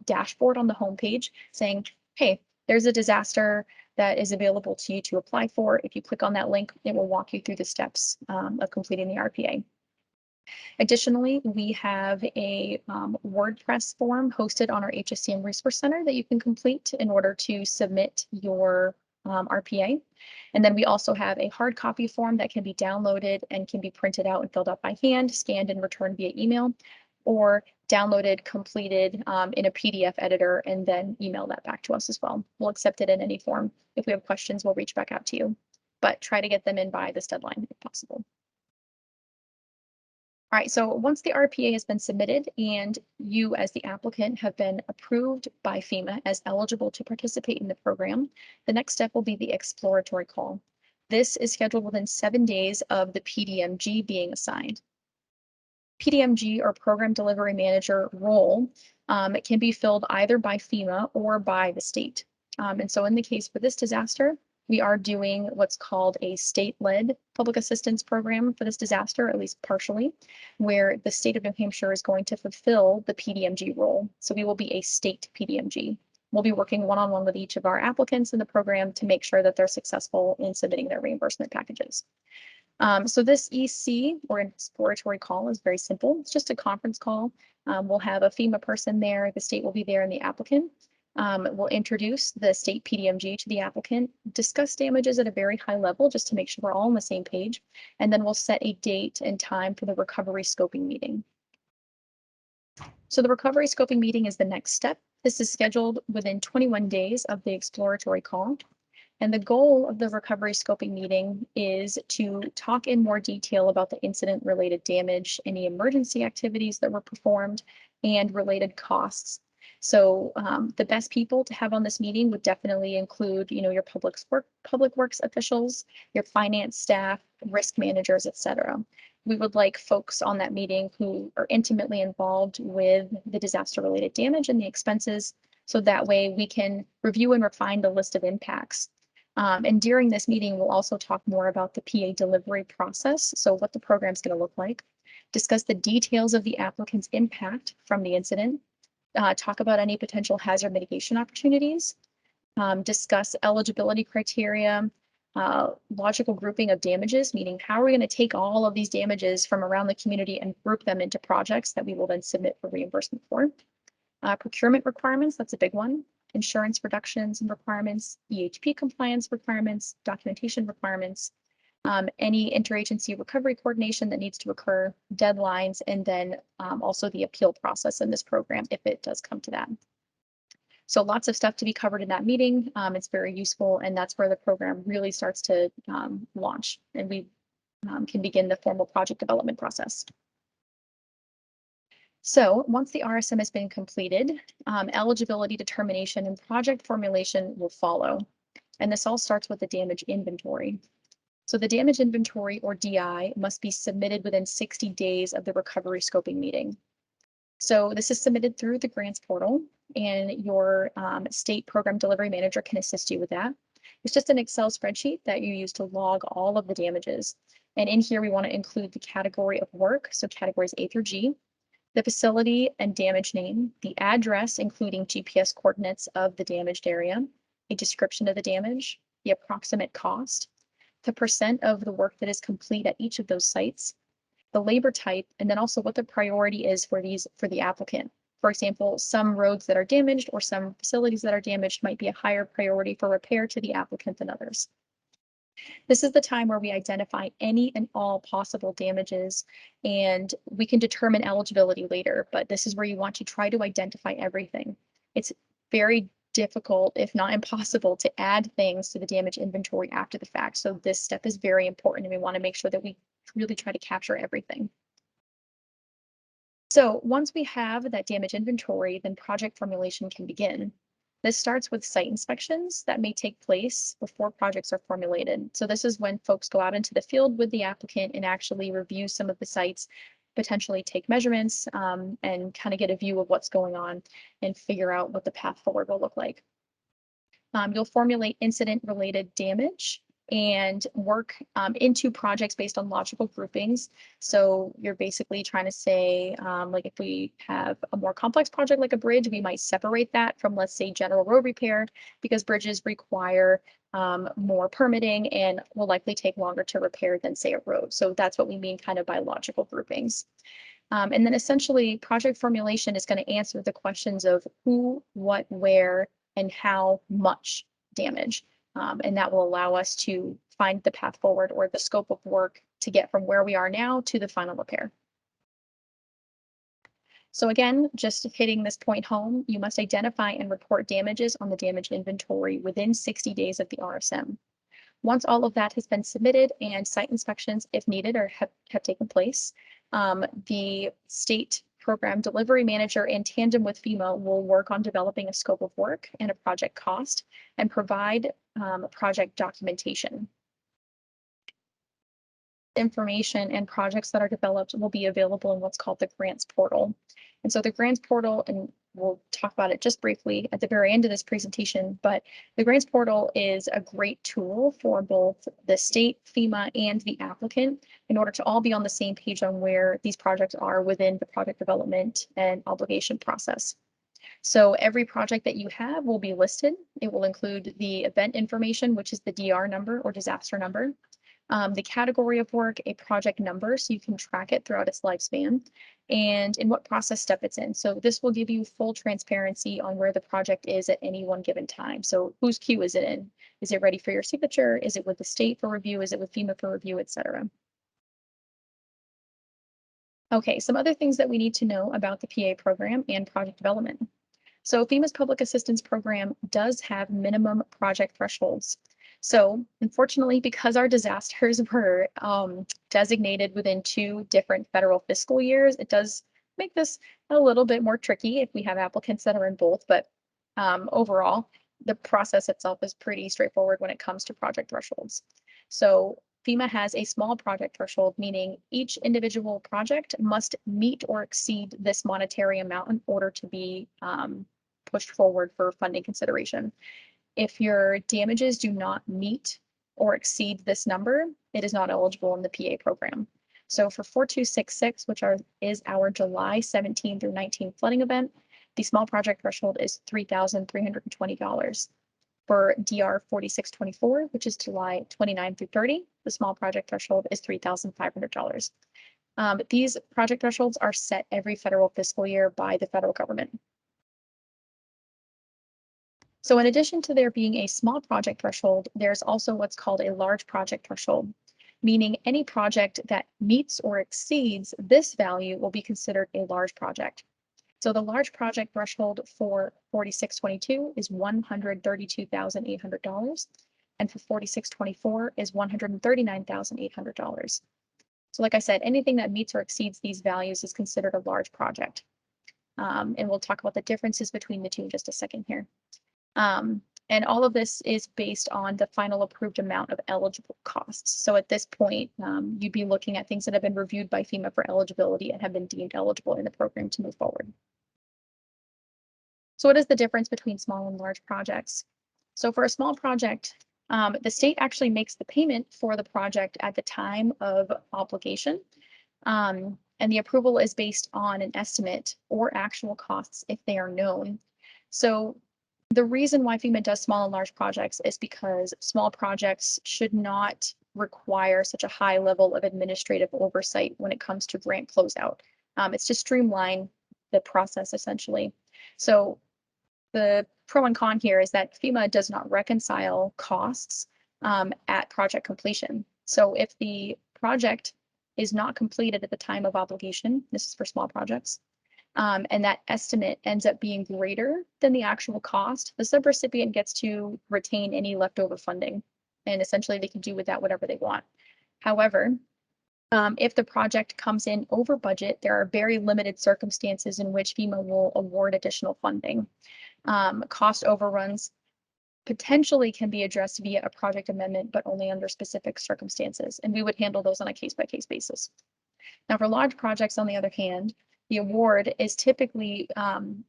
dashboard on the homepage saying, hey, there's a disaster that is available to you to apply for. If you click on that link, it will walk you through the steps of completing the RPA. Additionally, we have a WordPress form hosted on our HSCM Resource Center that you can complete in order to submit your RPA. And then we also have a hard copy form that can be downloaded and can be printed out and filled out by hand, scanned and returned via email, or downloaded, completed in a PDF editor, and then email that back to us as well. We'll accept it in any form. If we have questions, we'll reach back out to you, but try to get them in by this deadline if possible. All right, so once the RPA has been submitted and you as the applicant have been approved by FEMA as eligible to participate in the program, the next step will be the exploratory call. This is scheduled within 7 days of the PDMG being assigned. PDMG, or Program Delivery Manager role, it can be filled either by FEMA or by the state. And so in the case for this disaster, we are doing what's called a state-led public assistance program for this disaster, at least partially, where the state of New Hampshire is going to fulfill the PDMG role. So we will be a state PDMG. We'll be working one-on-one with each of our applicants in the program to make sure that they're successful in submitting their reimbursement packages. So this EC, or exploratory call, is very simple. It's just a conference call. We'll have a FEMA person there, the state will be there, and the applicant. We'll introduce the state PDMG to the applicant, discuss damages at a very high level just to make sure we're all on the same page, and then we'll set a date and time for the recovery scoping meeting. So the recovery scoping meeting is the next step. This is scheduled within 21 days of the exploratory call. And the goal of the recovery scoping meeting is to talk in more detail about the incident-related damage, any emergency activities that were performed, and related costs. So the best people to have on this meeting would definitely include, your public works officials, your finance staff, risk managers, etc. We would like folks on that meeting who are intimately involved with the disaster-related damage and the expenses, so that way we can review and refine the list of impacts. And during this meeting, we'll also talk more about the PA delivery process, so what the program is going to look like, discuss the details of the applicant's impact from the incident, talk about any potential hazard mitigation opportunities, discuss eligibility criteria, logical grouping of damages, meaning how are we going to take all of these damages from around the community and group them into projects that we will then submit for reimbursement for. Procurement requirements, that's a big one. Insurance reductions and requirements, EHP compliance requirements, documentation requirements, any interagency recovery coordination that needs to occur, deadlines, and then also the appeal process in this program if it does come to that. So lots of stuff to be covered in that meeting. It's very useful, and that's where the program really starts to launch, and we can begin the formal project development process. So once the RSM has been completed, eligibility determination and project formulation will follow. And this all starts with the damage inventory. So the damage inventory, or DI, must be submitted within 60 days of the recovery scoping meeting. So this is submitted through the grants portal, and your state program delivery manager can assist you with that. It's just an Excel spreadsheet that you use to log all of the damages. And in here, we want to include the category of work, so categories A through G, the facility and damage name, the address, including GPS coordinates of the damaged area, a description of the damage, the approximate cost, the percent of the work that is complete at each of those sites, the labor type, and then also what the priority is for the applicant. For example, some roads that are damaged or some facilities that are damaged might be a higher priority for repair to the applicant than others. This is the time where we identify any and all possible damages, and we can determine eligibility later, but this is where you want to try to identify everything. It's very difficult, if not impossible, to add things to the damage inventory after the fact. So this step is very important, and we want to make sure that we really try to capture everything. So once we have that damage inventory, then project formulation can begin. This starts with site inspections that may take place before projects are formulated. So this is when folks go out into the field with the applicant and actually review some of the sites, potentially take measurements and kind of get a view of what's going on and figure out what the path forward will look like. You'll formulate incident-related damage and work into projects based on logical groupings. So you're basically trying to say, like if we have a more complex project like a bridge, we might separate that from, let's say, general road repair, because bridges require more permitting and will likely take longer to repair than, say, a road. So that's what we mean kind of by logical groupings. And then essentially project formulation is going to answer the questions of who, what, where, and how much damage. And that will allow us to find the path forward or the scope of work to get from where we are now to the final repair. So again, just hitting this point home, you must identify and report damages on the damage inventory within 60 days of the RSM. Once all of that has been submitted and site inspections, if needed, or have taken place, the state program delivery manager in tandem with FEMA will work on developing a scope of work and a project cost and provide project documentation. Information and projects that are developed will be available in what's called the grants portal. And so the grants portal, and we'll talk about it just briefly at the very end of this presentation, but the grants portal is a great tool for both the state, FEMA, and the applicant in order to all be on the same page on where these projects are within the project development and obligation process. So every project that you have will be listed. It will include the event information, which is the DR number or disaster number, the category of work, a project number, so you can track it throughout its lifespan, and in what process step it's in. So this will give you full transparency on where the project is at any one given time. So whose queue is it in? Is it ready for your signature? Is it with the state for review? Is it with FEMA for review, etc.? Okay, some other things that we need to know about the PA program and project development. So FEMA's public assistance program does have minimum project thresholds. So unfortunately, because our disasters were designated within 2 different federal fiscal years, it does make this a little bit more tricky if we have applicants that are in both. But overall, the process itself is pretty straightforward when it comes to project thresholds. So FEMA has a small project threshold, meaning each individual project must meet or exceed this monetary amount in order to be pushed forward for funding consideration. If your damages do not meet or exceed this number, it is not eligible in the PA program. So for 4266, which is our July 17 through 19 flooding event, the small project threshold is $3,320. For DR 4624, which is July 29 through 30, the small project threshold is $3,500. These project thresholds are set every federal fiscal year by the federal government. So in addition to there being a small project threshold, there's also what's called a large project threshold, meaning any project that meets or exceeds this value will be considered a large project. So the large project threshold for 4622 is $132,800, and for 4624 is $139,800. So like I said, anything that meets or exceeds these values is considered a large project. And we'll talk about the differences between the two in just a second here. And all of this is based on the final approved amount of eligible costs. So at this point, you'd be looking at things that have been reviewed by FEMA for eligibility and have been deemed eligible in the program to move forward. So what is the difference between small and large projects? So for a small project, the state actually makes the payment for the project at the time of obligation. And the approval is based on an estimate or actual costs if they are known. So the reason why FEMA does small and large projects is because small projects should not require such a high level of administrative oversight when it comes to grant closeout. It's to streamline the process essentially. So the pro and con here is that FEMA does not reconcile costs at project completion. So if the project is not completed at the time of obligation, this is for small projects, and that estimate ends up being greater than the actual cost, the subrecipient gets to retain any leftover funding, and essentially they can do with that whatever they want. However, if the project comes in over budget, there are very limited circumstances in which FEMA will award additional funding. Cost overruns potentially can be addressed via a project amendment, but only under specific circumstances, and we would handle those on a case-by-case basis. Now, for large projects, on the other hand, the award is typically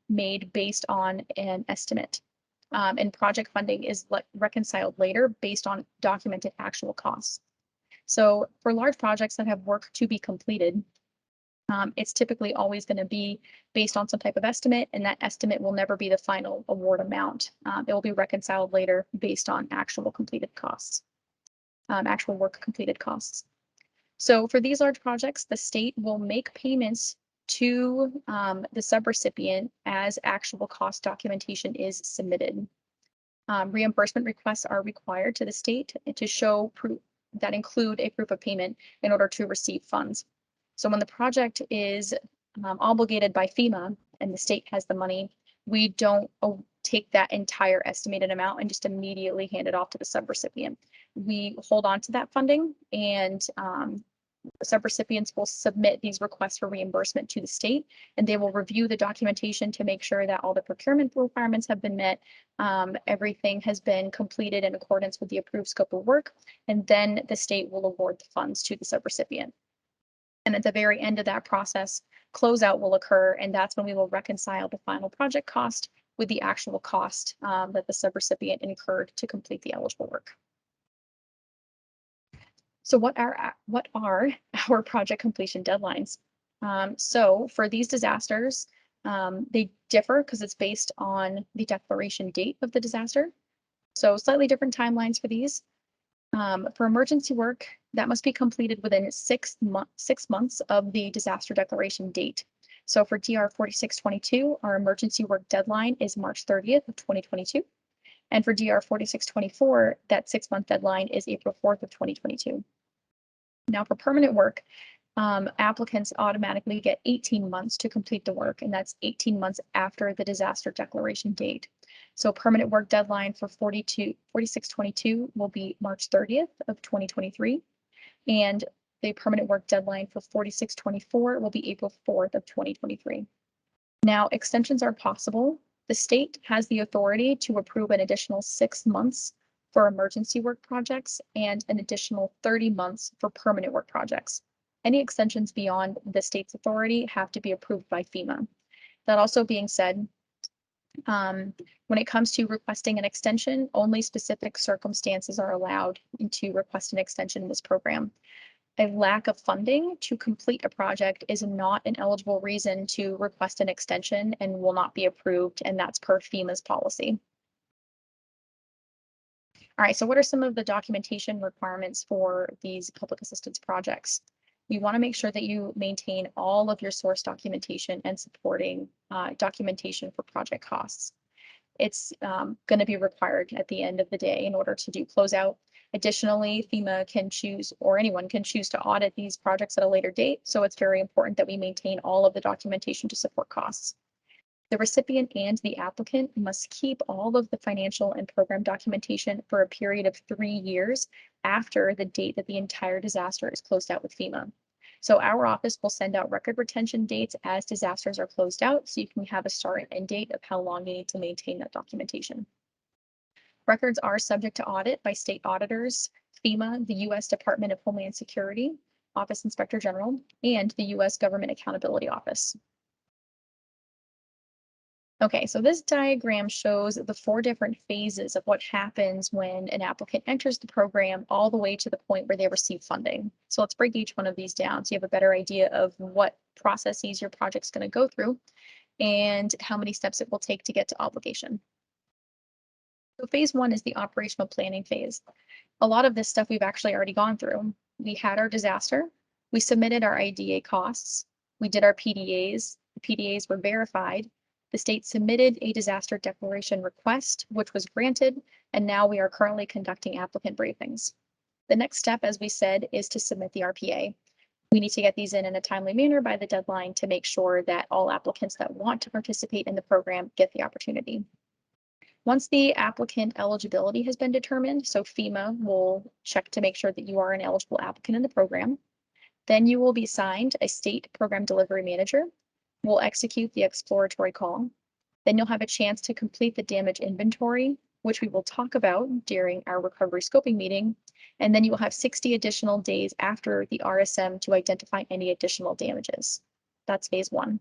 made based on an estimate. And project funding is reconciled later based on documented actual costs. So for large projects that have work to be completed, it's typically always going to be based on some type of estimate, and that estimate will never be the final award amount. It will be reconciled later based on actual completed costs, actual work completed costs. So for these large projects, the state will make payments to the subrecipient as actual cost documentation is submitted. Reimbursement requests are required to the state to show proof that include a proof of payment in order to receive funds. So when the project is obligated by FEMA and the state has the money, we don't take that entire estimated amount and just immediately hand it off to the subrecipient. We hold on to that funding, and subrecipients will submit these requests for reimbursement to the state, and they will review the documentation to make sure that all the procurement requirements have been met, everything has been completed in accordance with the approved scope of work, and then the state will award the funds to the subrecipient. And at the very end of that process, closeout will occur, and that's when we will reconcile the final project cost with the actual cost that the subrecipient incurred to complete the eligible work. So what are our project completion deadlines? So for these disasters, they differ because it's based on the declaration date of the disaster. So slightly different timelines for these. For emergency work, that must be completed within 6 months of the disaster declaration date. So for DR 4622, our emergency work deadline is March 30th of 2022. And for DR 4624, that 6-month deadline is April 4th of 2022. Now for permanent work, applicants automatically get 18 months to complete the work, and that's 18 months after the disaster declaration date. So permanent work deadline for 4622 will be March 30th of 2023, and the permanent work deadline for 4624 will be April 4th of 2023. Now, extensions are possible. The state has the authority to approve an additional 6 months for emergency work projects and an additional 30 months for permanent work projects. Any extensions beyond the state's authority have to be approved by FEMA. That also being said, when it comes to requesting an extension, only specific circumstances are allowed to request an extension in this program. A lack of funding to complete a project is not an eligible reason to request an extension and will not be approved, and that's per FEMA's policy. All right, so what are some of the documentation requirements for these public assistance projects? You want to make sure that you maintain all of your source documentation and supporting documentation for project costs. It's going to be required at the end of the day in order to do closeout. Additionally, FEMA can choose, or anyone can choose, to audit these projects at a later date. So it's very important that we maintain all of the documentation to support costs. The recipient and the applicant must keep all of the financial and program documentation for a period of 3 years after the date that the entire disaster is closed out with FEMA. So our office will send out record retention dates as disasters are closed out, so you can have a start and end date of how long you need to maintain that documentation. Records are subject to audit by state auditors, FEMA, the U.S. Department of Homeland Security, Office Inspector General, and the U.S. Government Accountability Office. Okay, so this diagram shows the 4 different phases of what happens when an applicant enters the program all the way to the point where they receive funding. So let's break each one of these down so you have a better idea of what processes your project's going to go through and how many steps it will take to get to obligation. So phase 1 is the operational planning phase. A lot of this stuff we've actually already gone through. We had our disaster, we submitted our IDA costs, we did our PDAs, the PDAs were verified, the state submitted a disaster declaration request, which was granted, and now we are currently conducting applicant briefings. The next step, as we said, is to submit the RPA. We need to get these in a timely manner by the deadline to make sure that all applicants that want to participate in the program get the opportunity. Once the applicant eligibility has been determined, so FEMA will check to make sure that you are an eligible applicant in the program, then you will be assigned a state program delivery manager. We'll execute the exploratory call. Then you'll have a chance to complete the damage inventory, which we will talk about during our recovery scoping meeting. And then you will have 60 additional days after the RSM to identify any additional damages. That's phase one.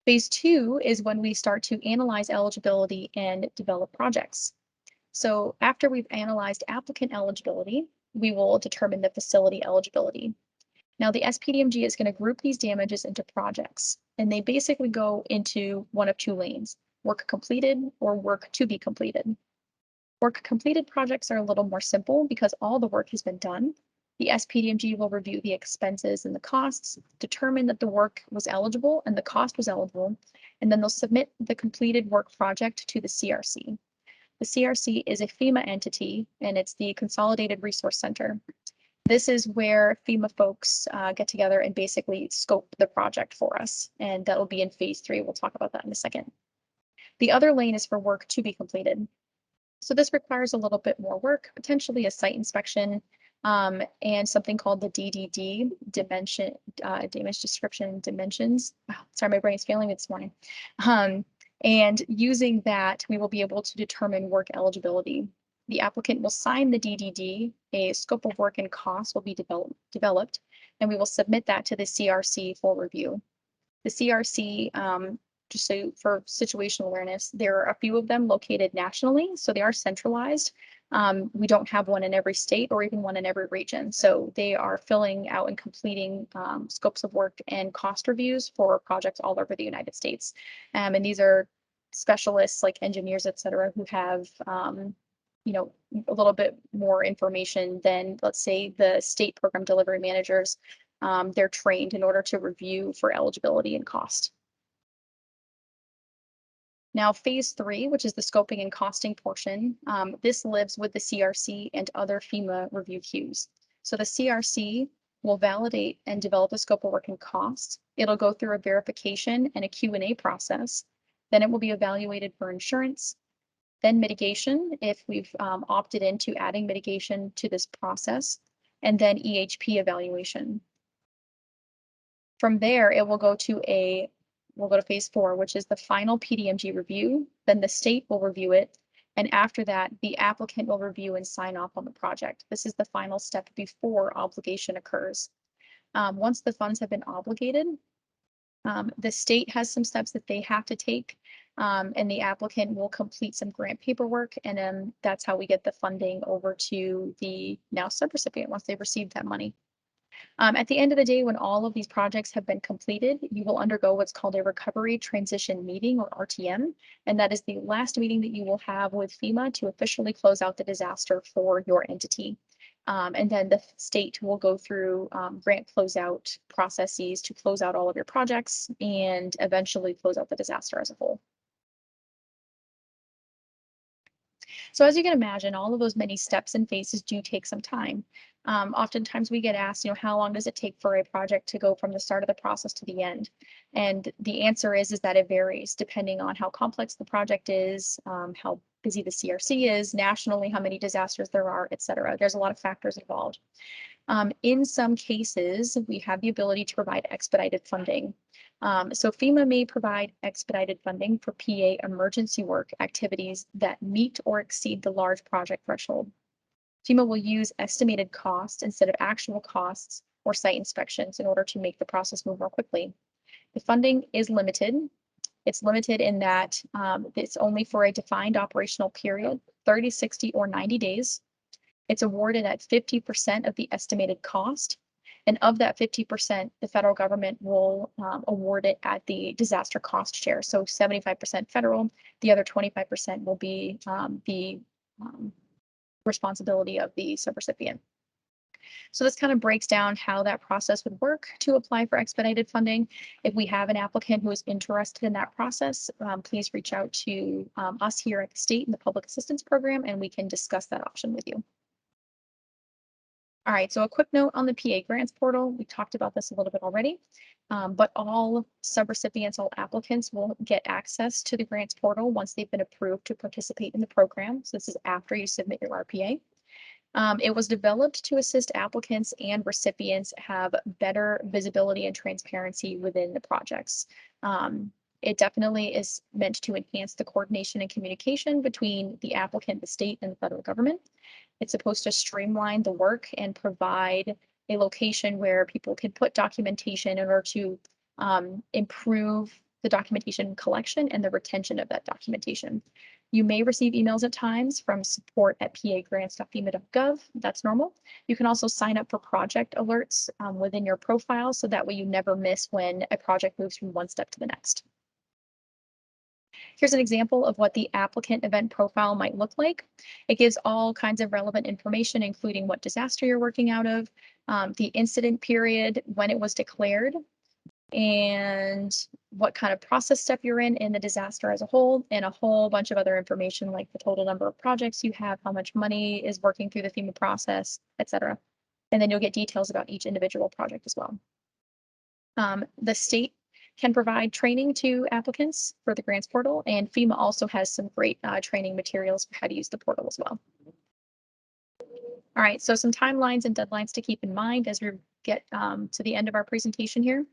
Phase two is when we start to analyze eligibility and develop projects. So after we've analyzed applicant eligibility, we will determine the facility eligibility. Now the SPDMG is going to group these damages into projects, and they basically go into one of two lanes: work completed or work to be completed. Work completed projects are a little more simple because all the work has been done. The SPDMG will review the expenses and the costs, determine that the work was eligible and the cost was eligible, and then they'll submit the completed work project to the CRC. The CRC is a FEMA entity, and it's the Consolidated Resource Center. This is where FEMA folks get together and basically scope the project for us, and that will be in phase three. We'll talk about that in a second. The other lane is for work to be completed. So this requires a little bit more work, potentially a site inspection, and something called the DDD, dimension, damage description dimensions. Oh, sorry, my brain's failing me this morning. And using that, we will be able to determine work eligibility. The applicant will sign the DDD, a scope of work and costs will be developed, and we will submit that to the CRC for review. The CRC, just so for situational awareness, there are a few of them located nationally, so they are centralized. We don't have one in every state or even one in every region. So they are filling out and completing scopes of work and cost reviews for projects all over the United States. And these are specialists like engineers, et cetera, who have a little bit more information than, let's say, the state program delivery managers. They're trained in order to review for eligibility and cost. Now, phase three, which is the scoping and costing portion, this lives with the CRC and other FEMA review queues. So the CRC will validate and develop a scope of work and cost. It'll go through a verification and a Q&A process. Then it will be evaluated for insurance, then mitigation, if we've opted into adding mitigation to this process, and then EHP evaluation. From there, it will go to we'll go to phase four, which is the final PDMG review. Then the state will review it. And after that, the applicant will review and sign off on the project. This is the final step before obligation occurs. Once the funds have been obligated, the state has some steps that they have to take, and the applicant will complete some grant paperwork, and that's how we get the funding over to the now subrecipient once they've received that money. At the end of the day, when all of these projects have been completed, you will undergo what's called a recovery transition meeting, or RTM, and that is the last meeting that you will have with FEMA to officially close out the disaster for your entity. And then the state will go through grant closeout processes to close out all of your projects and eventually close out the disaster as a whole. So as you can imagine, all of those many steps and phases do take some time. Oftentimes we get asked, how long does it take for a project to go from the start of the process to the end? And the answer is that it varies depending on how complex the project is, how busy the CRC is, nationally, how many disasters there are, et cetera. There's a lot of factors involved. In some cases, we have the ability to provide expedited funding. So FEMA may provide expedited funding for PA emergency work activities that meet or exceed the large project threshold. FEMA will use estimated costs instead of actual costs or site inspections in order to make the process move more quickly. The funding is limited. It's limited in that it's only for a defined operational period, 30, 60, or 90 days. It's awarded at 50% of the estimated cost. And of that 50%, the federal government will award it at the disaster cost share. So 75% federal, the other 25% will be the responsibility of the subrecipient. So this kind of breaks down how that process would work to apply for expedited funding. If we have an applicant who is interested in that process, please reach out to us here at the state in the Public Assistance Program, and we can discuss that option with you. All right, so a quick note on the PA grants portal. We talked about this a little bit already, but all subrecipients, all applicants will get access to the grants portal once they've been approved to participate in the program. So this is after you submit your RPA. It was developed to assist applicants and recipients have better visibility and transparency within the projects. It definitely is meant to enhance the coordination and communication between the applicant, the state, and the federal government. It's supposed to streamline the work and provide a location where people can put documentation in order to improve the documentation collection and the retention of that documentation. You may receive emails at times from support@pagrants.fema.gov. That's normal. You can also sign up for project alerts within your profile, so that way you never miss when a project moves from one step to the next. Here's an example of what the applicant event profile might look like. It gives all kinds of relevant information, including what disaster you're working out of, the incident period, when it was declared, and what kind of process step you're in the disaster as a whole, and a whole bunch of other information like the total number of projects you have, how much money is working through the FEMA process, etc. And then you'll get details about each individual project as well. The state can provide training to applicants for the grants portal, and FEMA also has some great training materials for how to use the portal as well. All right, so some timelines and deadlines to keep in mind as we get to the end of our presentation here.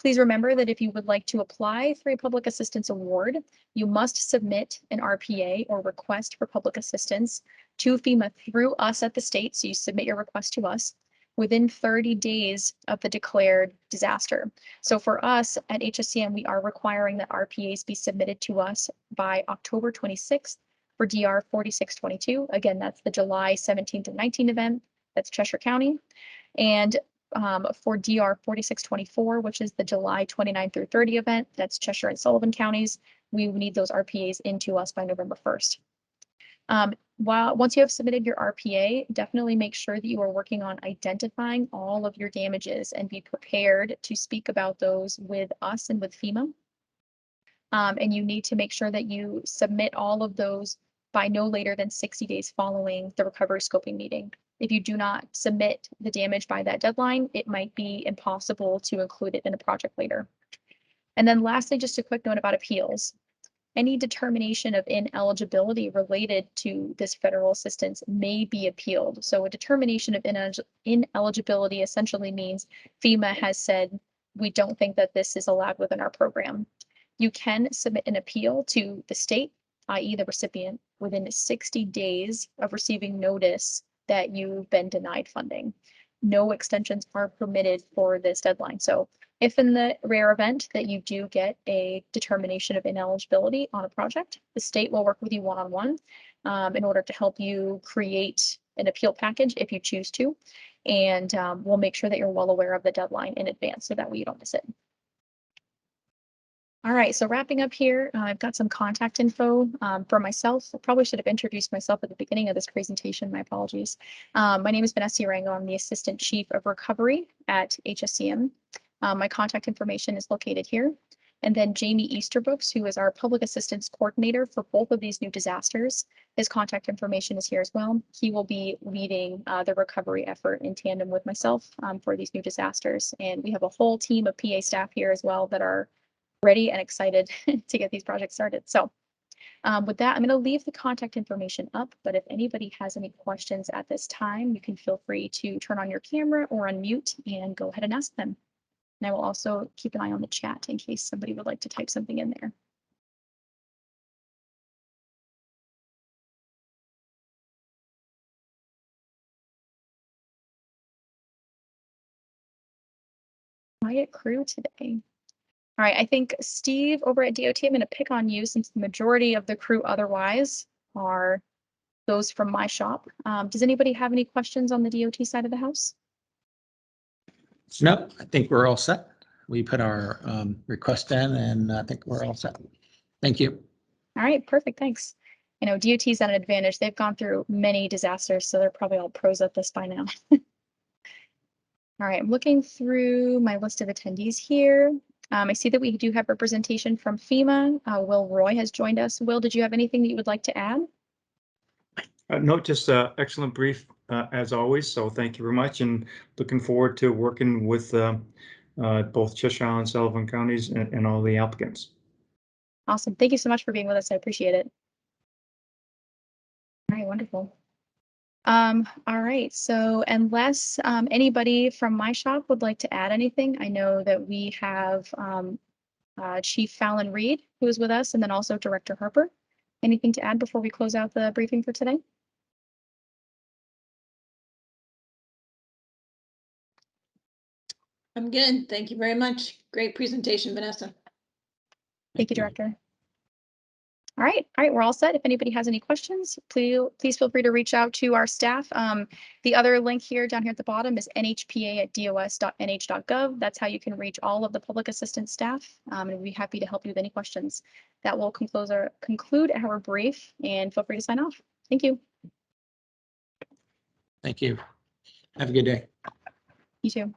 Please remember that if you would like to apply for a public assistance award, you must submit an RPA or request for public assistance to FEMA through us at the state. So you submit your request to us within 30 days of the declared disaster. So for us at HSCM, we are requiring that RPAs be submitted to us by October 26th for DR 4622. Again, that's the July 17th and 19th event. That's Cheshire County. And for DR 4624, which is the July 29 through 30 event, that's Cheshire and Sullivan counties, we need those RPAs into us by November 1st. Once you have submitted your RPA, definitely make sure that you are working on identifying all of your damages and be prepared to speak about those with us and with FEMA. And you need to make sure that you submit all of those by no later than 60 days following the recovery scoping meeting. If you do not submit the damage by that deadline, it might be impossible to include it in a project later. And then lastly, just a quick note about appeals. Any determination of ineligibility related to this federal assistance may be appealed. So a determination of ineligibility essentially means FEMA has said, we don't think that this is allowed within our program. You can submit an appeal to the state, i.e. the recipient, within 60 days of receiving notice that you've been denied funding. No extensions are permitted for this deadline. So if in the rare event that you do get a determination of ineligibility on a project, the state will work with you one-on-one in order to help you create an appeal package if you choose to. And we'll make sure that you're well aware of the deadline in advance so that way you don't miss it. All right, so wrapping up here, I've got some contact info for myself. I probably should have introduced myself at the beginning of this presentation. My apologies. My name is Vanessa Rango. I'm the Assistant Chief of Recovery at HSCM. My contact information is located here. And then Jamie Easterbrooks, who is our Public Assistance Coordinator for both of these new disasters. His contact information is here as well. He will be leading the recovery effort in tandem with myself for these new disasters. And we have a whole team of PA staff here as well that are ready and excited to get these projects started. So with that, I'm going to leave the contact information up, but if anybody has any questions at this time, you can feel free to turn on your camera or unmute and go ahead and ask them. And I will also keep an eye on the chat in case somebody would like to type something in there. Quiet crew today. All right, I think Steve over at DOT, I'm going to pick on you since the majority of the crew otherwise are those from my shop. Does anybody have any questions on the DOT side of the house? No, I think we're all set. We put our request in and I think we're all set. Thank you. All right, perfect, thanks. You know, DOT's at an advantage. They've gone through many disasters, so they're probably all pros at this by now. All right, I'm looking through my list of attendees here. I see that we do have representation from FEMA. Will Roy has joined us. Will, did you have anything that you would like to add? No, just excellent brief as always. So thank you very much, and looking forward to working with both Cheshire and Sullivan counties and all the applicants. Awesome. Thank you so much for being with us. I appreciate it. All right, wonderful. All right, so unless anybody from my shop would like to add anything, I know that we have Chief Fallon Reed, who is with us, and then also Director Harper. Anything to add before we close out the briefing for today? I'm good. Thank you very much. Great presentation, Vanessa. Thank you, Director. All right, we're all set. If anybody has any questions, please feel free to reach out to our staff. The other link here down here at the bottom is nhpa@dos.nh.gov. That's how you can reach all of the public assistance staff, and we'd be happy to help you with any questions. That will conclude our brief, and feel free to sign off. Thank you. Thank you. Have a good day. You too.